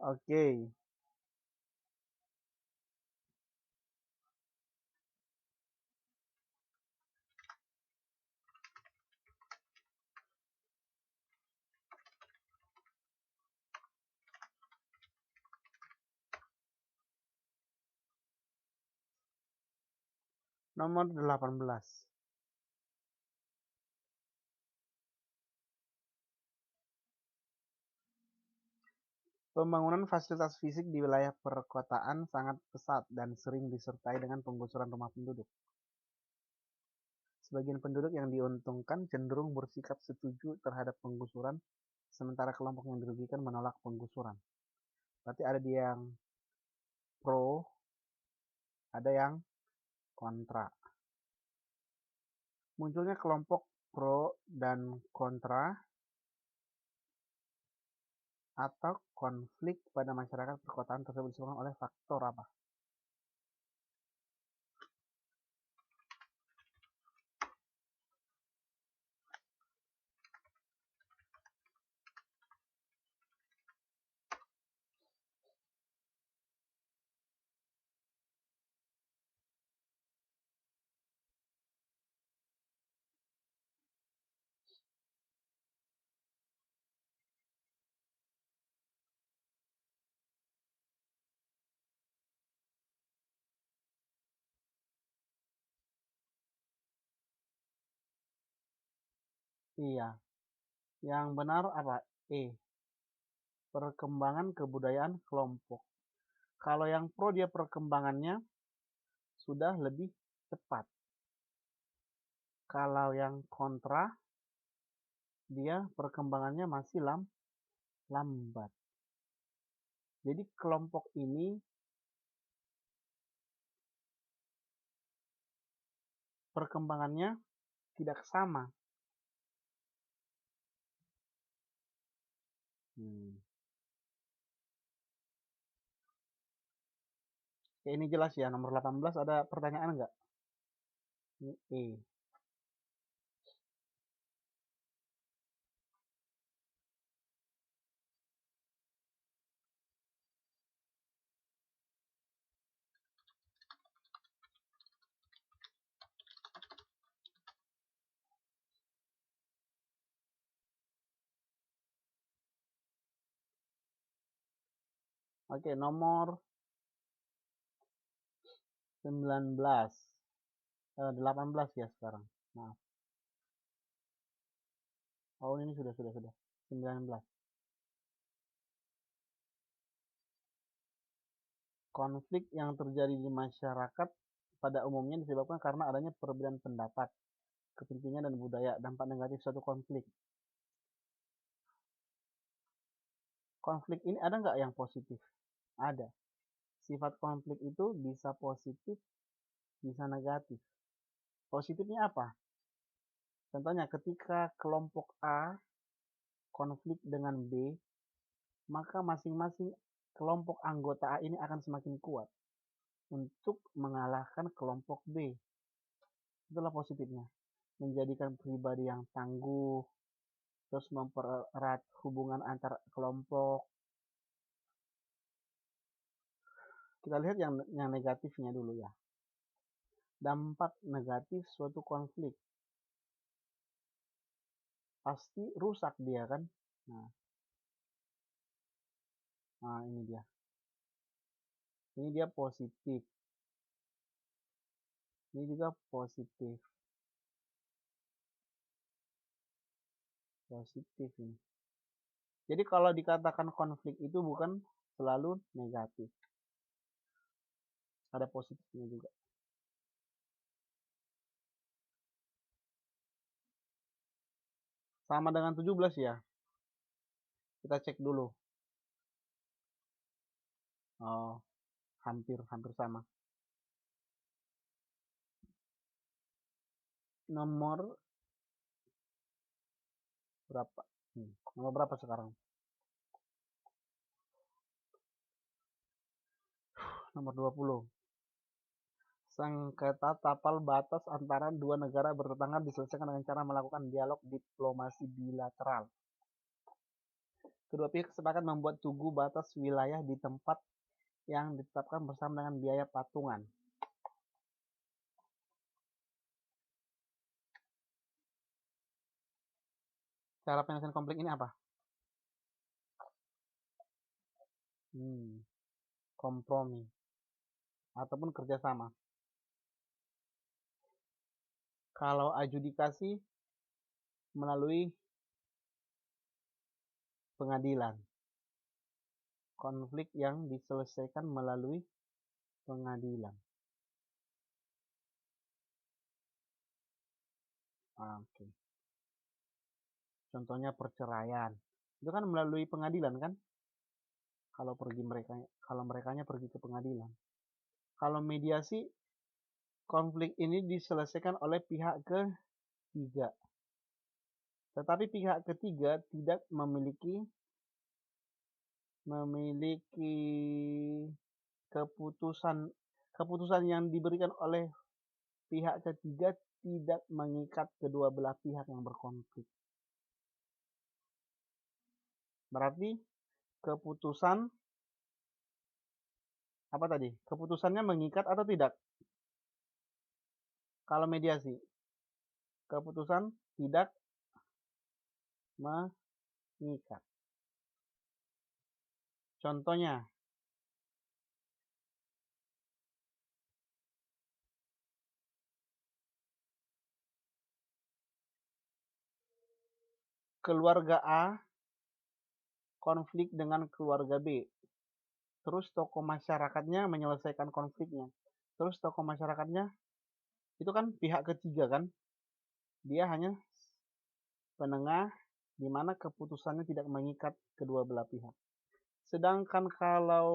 Oke. Nomor 18. Pembangunan fasilitas fisik di wilayah perkotaan sangat pesat dan sering disertai dengan penggusuran rumah penduduk. Sebagian penduduk yang diuntungkan cenderung bersikap setuju terhadap penggusuran, sementara kelompok yang dirugikan menolak penggusuran. Berarti ada yang pro, ada yang kontra. Munculnya kelompok pro dan kontra atau konflik pada masyarakat perkotaan tersebut disebabkan oleh faktor apa? Iya. Yang benar apa? E. Perkembangan kebudayaan kelompok. Kalau yang pro dia perkembangannya sudah lebih cepat. Kalau yang kontra dia perkembangannya masih lambat. Jadi kelompok ini perkembangannya tidak sama. Ya, ini jelas ya, nomor 18 ada pertanyaan nggak? Ini E. Oke, nomor 19. 18 ya sekarang. Maaf. Oh, ini sudah. 19. Konflik yang terjadi di masyarakat pada umumnya disebabkan karena adanya perbedaan pendapat, kepentingan, dan budaya. Dampak negatif suatu konflik. Konflik ini ada nggak yang positif? Ada. Sifat konflik itu bisa positif, bisa negatif. Positifnya apa? Contohnya ketika kelompok A konflik dengan B, maka masing-masing kelompok anggota A ini akan semakin kuat untuk mengalahkan kelompok B. Itulah positifnya. Menjadikan pribadi yang tangguh, terus mempererat hubungan antar kelompok. Kita lihat yang negatifnya dulu ya. Dampak negatif suatu konflik. Pasti rusak dia kan. Nah ini dia. Ini dia positif. Ini juga positif. Positif ini. Jadi kalau dikatakan konflik itu bukan selalu negatif. Ada positifnya juga. Sama dengan 17 ya. Kita cek dulu. Oh, hampir sama. Nomor berapa? Nomor berapa sekarang? Nomor 20. Sengketa tapal batas antara dua negara bertetangga diselesaikan dengan cara melakukan dialog diplomasi bilateral. Kedua pihak sepakat membuat tugu batas wilayah di tempat yang ditetapkan bersama dengan biaya patungan. Cara penyelesaian konflik ini apa? Kompromi ataupun kerjasama. Kalau adjudikasi melalui pengadilan. Konflik yang diselesaikan melalui pengadilan. Oke. Contohnya perceraian. Itu kan melalui pengadilan kan? Kalau merekanya pergi ke pengadilan. Kalau mediasi, konflik ini diselesaikan oleh pihak ketiga. Tetapi pihak ketiga tidak memiliki keputusan yang diberikan oleh pihak ketiga tidak mengikat kedua belah pihak yang berkonflik. Berarti keputusan apa tadi? Keputusannya mengikat atau tidak? Kalau mediasi, keputusan tidak mengikat. Contohnya, keluarga A konflik dengan keluarga B. Terus tokoh masyarakatnya menyelesaikan konfliknya. Terus tokoh masyarakatnya itu kan pihak ketiga kan? Dia hanya penengah di mana keputusannya tidak mengikat kedua belah pihak. Sedangkan kalau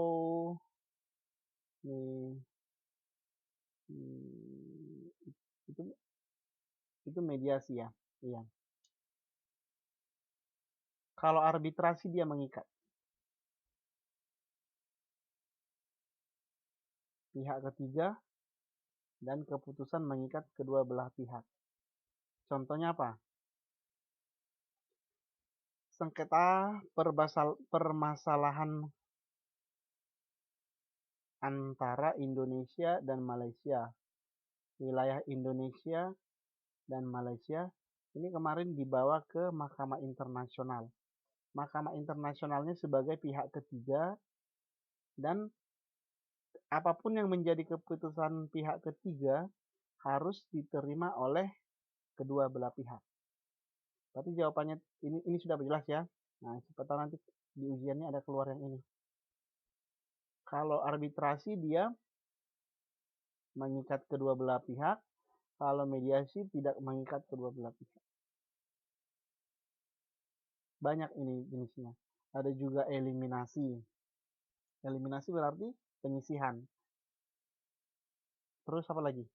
itu mediasi ya. Iya. Kalau arbitrasi dia mengikat. Pihak ketiga dan keputusan mengikat kedua belah pihak. Contohnya apa? Sengketa permasalahan antara Indonesia dan Malaysia. Wilayah Indonesia dan Malaysia ini kemarin dibawa ke Mahkamah Internasional. Mahkamah Internasionalnya sebagai pihak ketiga dan apapun yang menjadi keputusan pihak ketiga harus diterima oleh kedua belah pihak. Tapi jawabannya ini sudah jelas ya. Nah, siapa tahu nanti di ujiannya ada keluar yang ini. Kalau arbitrasi dia mengikat kedua belah pihak, kalau mediasi tidak mengikat kedua belah pihak. Banyak ini jenisnya. Ada juga eliminasi. Eliminasi berarti penyisihan. Terus apa lagi?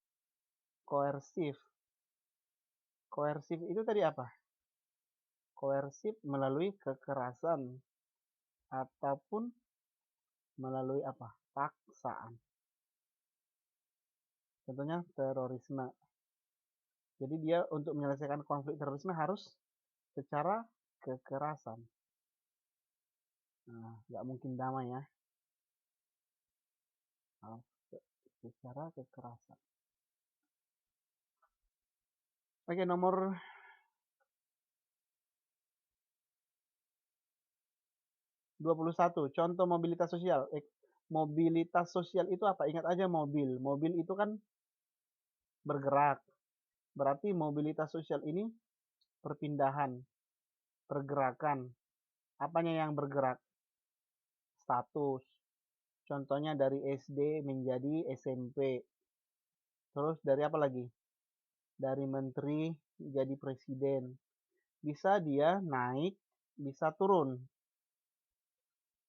Koersif. Koersif itu tadi apa? Koersif melalui kekerasan ataupun melalui apa? Paksaan. Contohnya terorisme. Jadi dia untuk menyelesaikan konflik terorisme harus secara kekerasan. Nah, nggak mungkin damai ya. Secara kekerasan. Oke, nomor 21. Contoh mobilitas sosial. Mobilitas sosial itu apa? Ingat aja mobil. Mobil itu kan bergerak. Berarti mobilitas sosial ini perpindahan, pergerakan. Apanya yang bergerak? Status. Contohnya dari SD menjadi SMP. Terus dari apa lagi? Dari menteri jadi presiden. Bisa dia naik, bisa turun.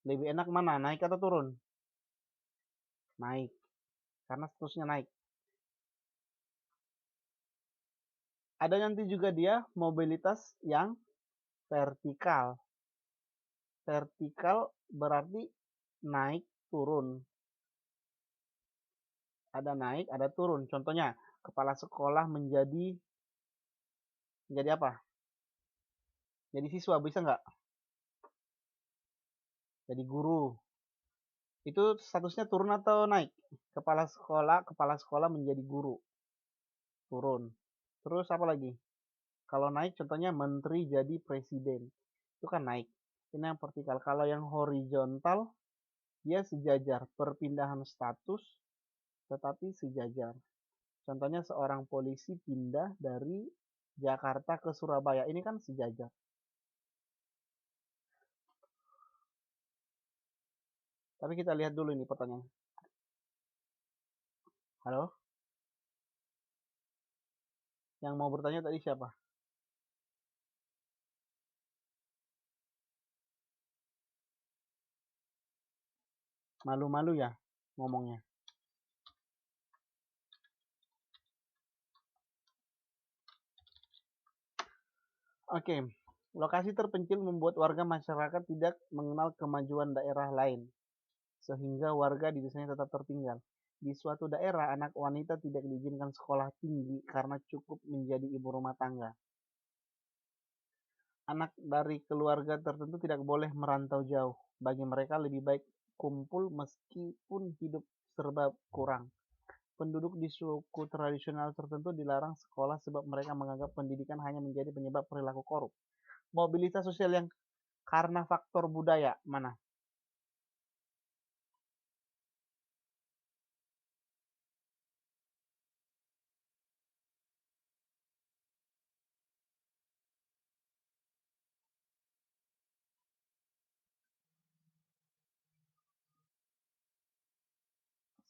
Lebih enak mana? Naik atau turun? Naik. Karena statusnya naik. Ada nanti juga dia mobilitas yang vertikal. Vertikal berarti naik turun. Ada naik, ada turun. Contohnya, kepala sekolah menjadi apa? Jadi siswa, bisa nggak? Jadi guru. Itu statusnya turun atau naik? Kepala sekolah menjadi guru. Turun. Terus apa lagi? Kalau naik contohnya menteri jadi presiden. Itu kan naik. Ini yang vertikal. Kalau yang horizontal, dia sejajar. Perpindahan status, tetapi sejajar. Contohnya seorang polisi pindah dari Jakarta ke Surabaya. Ini kan sejajar. Tapi kita lihat dulu ini pertanyaan. Halo? Yang mau bertanya tadi siapa? Malu-malu ya ngomongnya. Oke, lokasi terpencil membuat warga masyarakat tidak mengenal kemajuan daerah lain, sehingga warga di desanya tetap tertinggal. Di suatu daerah, anak wanita tidak diizinkan sekolah tinggi karena cukup menjadi ibu rumah tangga. Anak dari keluarga tertentu tidak boleh merantau jauh. Bagi mereka lebih baik kumpul meskipun hidup serba kurang. Penduduk di suku tradisional tertentu dilarang sekolah sebab mereka menganggap pendidikan hanya menjadi penyebab perilaku korup. Mobilitas sosial yang karena faktor budaya mana?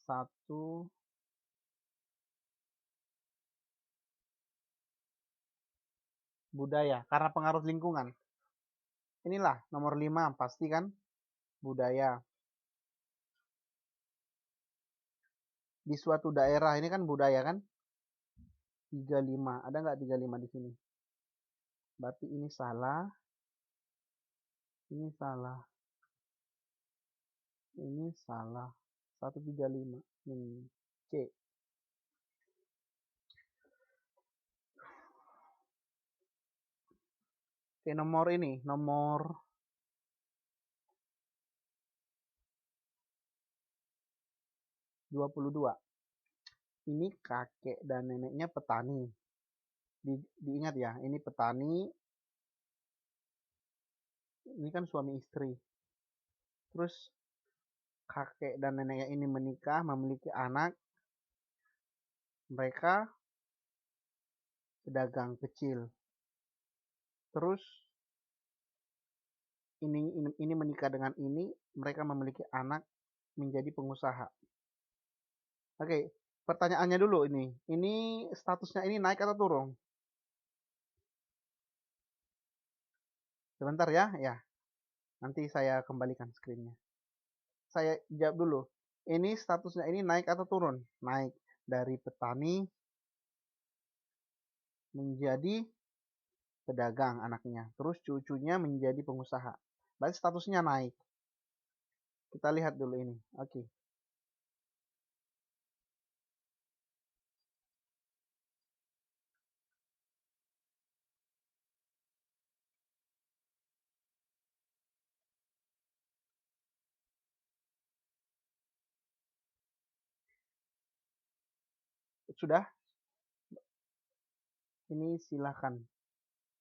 Satu, budaya karena pengaruh lingkungan. Inilah nomor 5, pasti kan budaya. Di suatu daerah ini kan budaya kan? 35. Ada nggak 35 di sini? Berarti ini salah. Ini salah. Ini salah. 135. Ini C. Oke, nomor ini. Nomor 22. Ini kakek dan neneknya petani. Diingat ya, ini petani. Ini kan suami istri. Terus kakek dan neneknya ini menikah, memiliki anak. Mereka pedagang kecil. Terus ini menikah dengan ini, mereka memiliki anak menjadi pengusaha. Oke, pertanyaannya dulu ini. Ini statusnya ini naik atau turun? Sebentar ya, ya. Nanti saya kembalikan screen-nya. Saya jawab dulu. Ini statusnya ini naik atau turun? Naik dari petani menjadi pedagang anaknya. Terus cucunya menjadi pengusaha. Berarti statusnya naik. Kita lihat dulu ini. Oke. Sudah? Ini silahkan.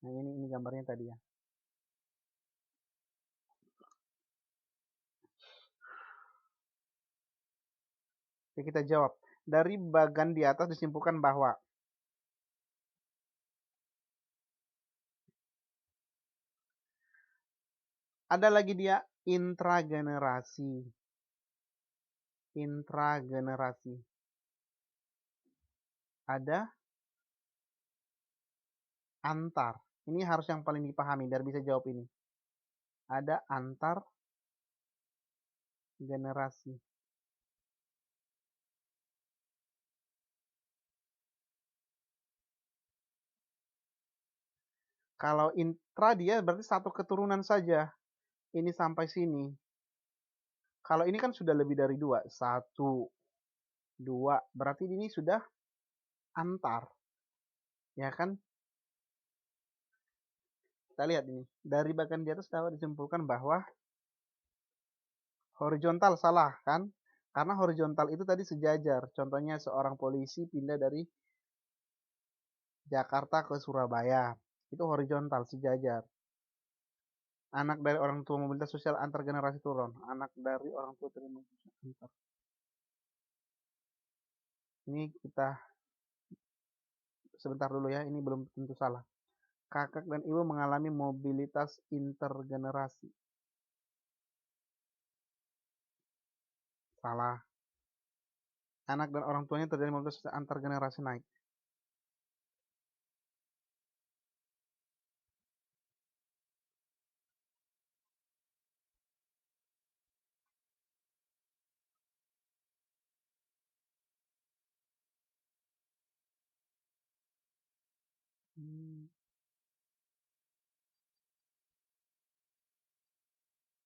Nah, ini gambarnya tadi ya. Oke, kita jawab. Dari bagan di atas disimpulkan bahwa ada lagi dia intragenerasi. Intragenerasi. Ada antar. Ini harus yang paling dipahami biar bisa jawab ini. Ada antar generasi. Kalau intra dia berarti satu keturunan saja. Ini sampai sini. Kalau ini kan sudah lebih dari dua. Satu, dua. Berarti ini sudah antar. Ya kan? Kita lihat ini. Dari bagian di atas dapat disimpulkan bahwa horizontal salah kan? Karena horizontal itu tadi sejajar. Contohnya seorang polisi pindah dari Jakarta ke Surabaya. Itu horizontal, sejajar. Anak dari orang tua mobilitas sosial antar generasi turun. Anak dari orang tua terima antar. Ini kita sebentar dulu ya, ini belum tentu salah. Kakak dan ibu mengalami mobilitas intergenerasi. Salah. Anak dan orang tuanya terjadi mobilitas antar generasi naik.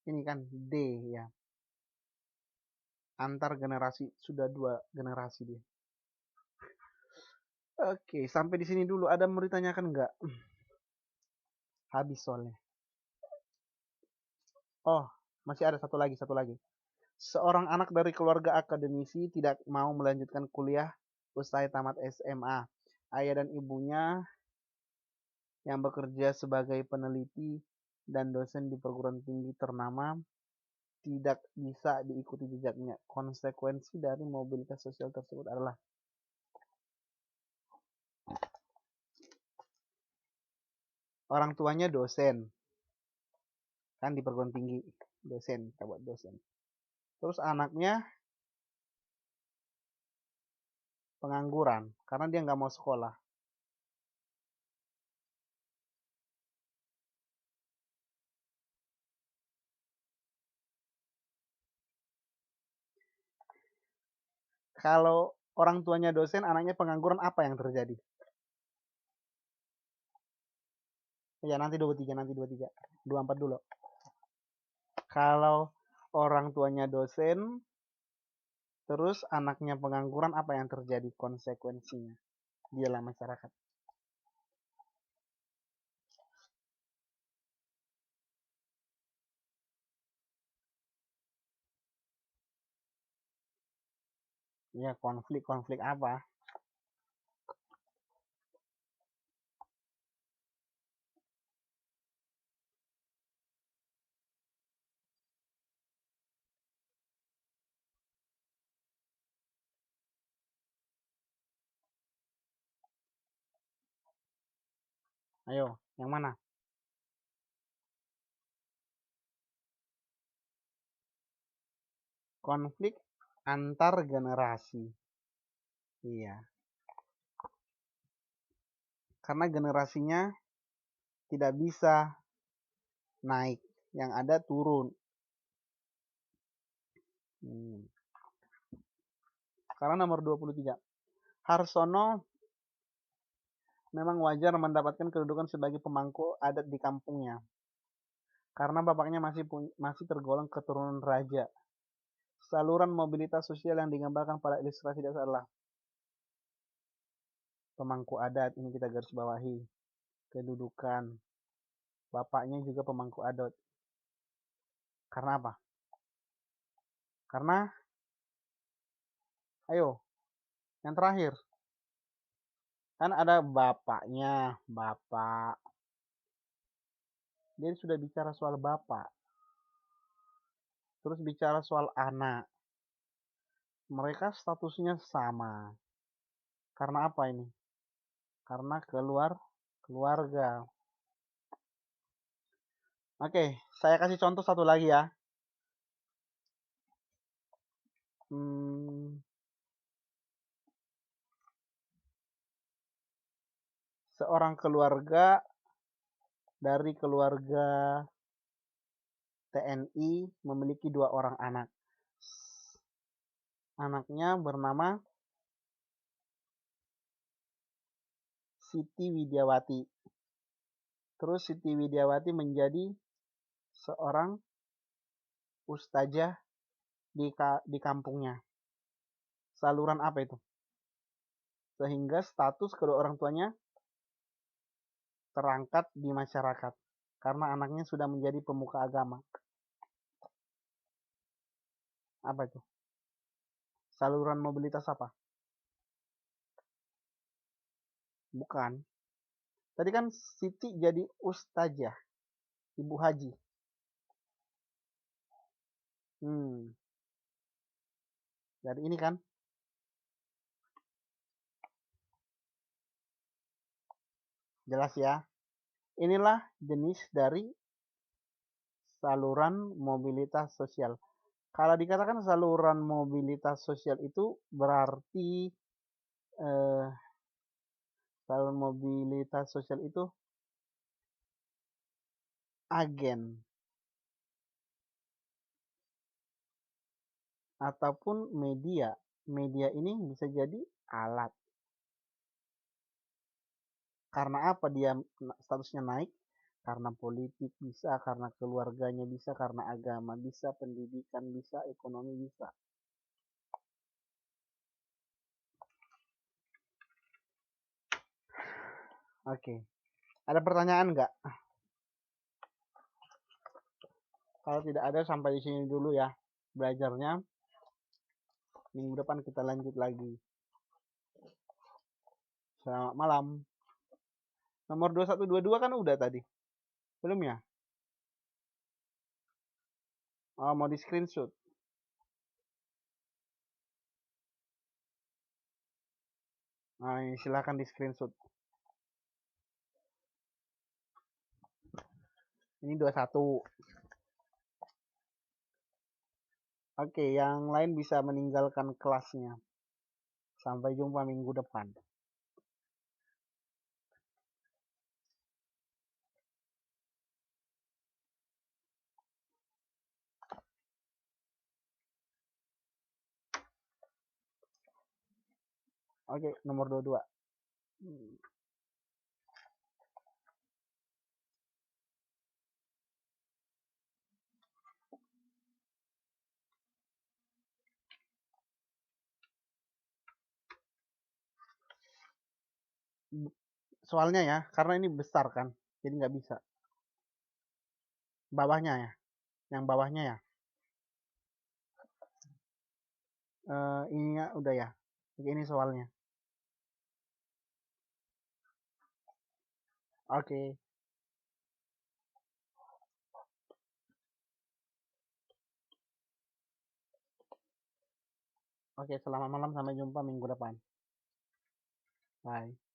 Ini kan D ya. Antar generasi, sudah 2 generasi dia. Oke, sampai di sini dulu. Ada mau ditanyakan nggak? Habis soalnya. Oh, masih ada satu lagi, satu lagi. Seorang anak dari keluarga akademisi tidak mau melanjutkan kuliah usai tamat SMA. Ayah dan ibunya yang bekerja sebagai peneliti dan dosen di perguruan tinggi ternama tidak bisa diikuti jejaknya. Konsekuensi dari mobilitas sosial tersebut adalah orang tuanya dosen, kan di perguruan tinggi, dosen, kita buat dosen. Terus anaknya pengangguran, karena dia nggak mau sekolah. Kalau orang tuanya dosen, anaknya pengangguran, apa yang terjadi? Ya nanti 23, nanti 23. 24 dulu. Kalau orang tuanya dosen, terus anaknya pengangguran, apa yang terjadi konsekuensinya di dalam masyarakat? Ya konflik-konflik apa? Ayo, yang mana? konflik antar generasi. Iya. Karena generasinya tidak bisa naik, yang ada turun. Karena nomor 23. Harsono memang wajar mendapatkan kedudukan sebagai pemangku adat di kampungnya. Karena bapaknya masih tergolong keturunan raja. Saluran mobilitas sosial yang digambarkan pada ilustrasi dasar adalah pemangku adat, ini kita garis bawahi. Kedudukan. Bapaknya juga pemangku adat. Karena apa? Karena, ayo, yang terakhir. Kan ada bapaknya, bapak. Dia sudah bicara soal bapak. Terus bicara soal anak. Mereka statusnya sama. Karena apa ini? Karena keluarga. Oke, saya kasih contoh satu lagi ya. Seorang keluarga dari keluarga TNI memiliki 2 orang anak. Anaknya bernama Siti Widiawati. Terus Siti Widiawati menjadi seorang ustazah di kampungnya. Saluran apa itu? Sehingga status kedua orang tuanya terangkat di masyarakat. Karena anaknya sudah menjadi pemuka agama. Apa itu? Saluran mobilitas apa? Bukan. Tadi kan Siti jadi ustazah, ibu haji. Jadi ini kan. Jelas ya. Inilah jenis dari saluran mobilitas sosial. Kalau dikatakan saluran mobilitas sosial itu berarti saluran mobilitas sosial itu agen ataupun media. Media ini bisa jadi alat. Karena apa dia statusnya naik? Karena politik bisa, karena keluarganya bisa, karena agama bisa, pendidikan bisa, ekonomi bisa. Oke. Ada pertanyaan nggak? Kalau tidak ada sampai di sini dulu ya belajarnya. Minggu depan kita lanjut lagi. Selamat malam. Nomor 2122 kan udah tadi. Belum ya? Oh, mau di screenshot. Nah, silahkan di screenshot. Ini 21. Oke, yang lain bisa meninggalkan kelasnya. Sampai jumpa minggu depan. Oke, nomor 22. Soalnya ya, karena ini besar kan, jadi nggak bisa. Bawahnya ya, yang bawahnya ya. Ininya udah ya. Oke, ini soalnya. Oke. Oke, selamat malam, sampai jumpa minggu depan. Bye.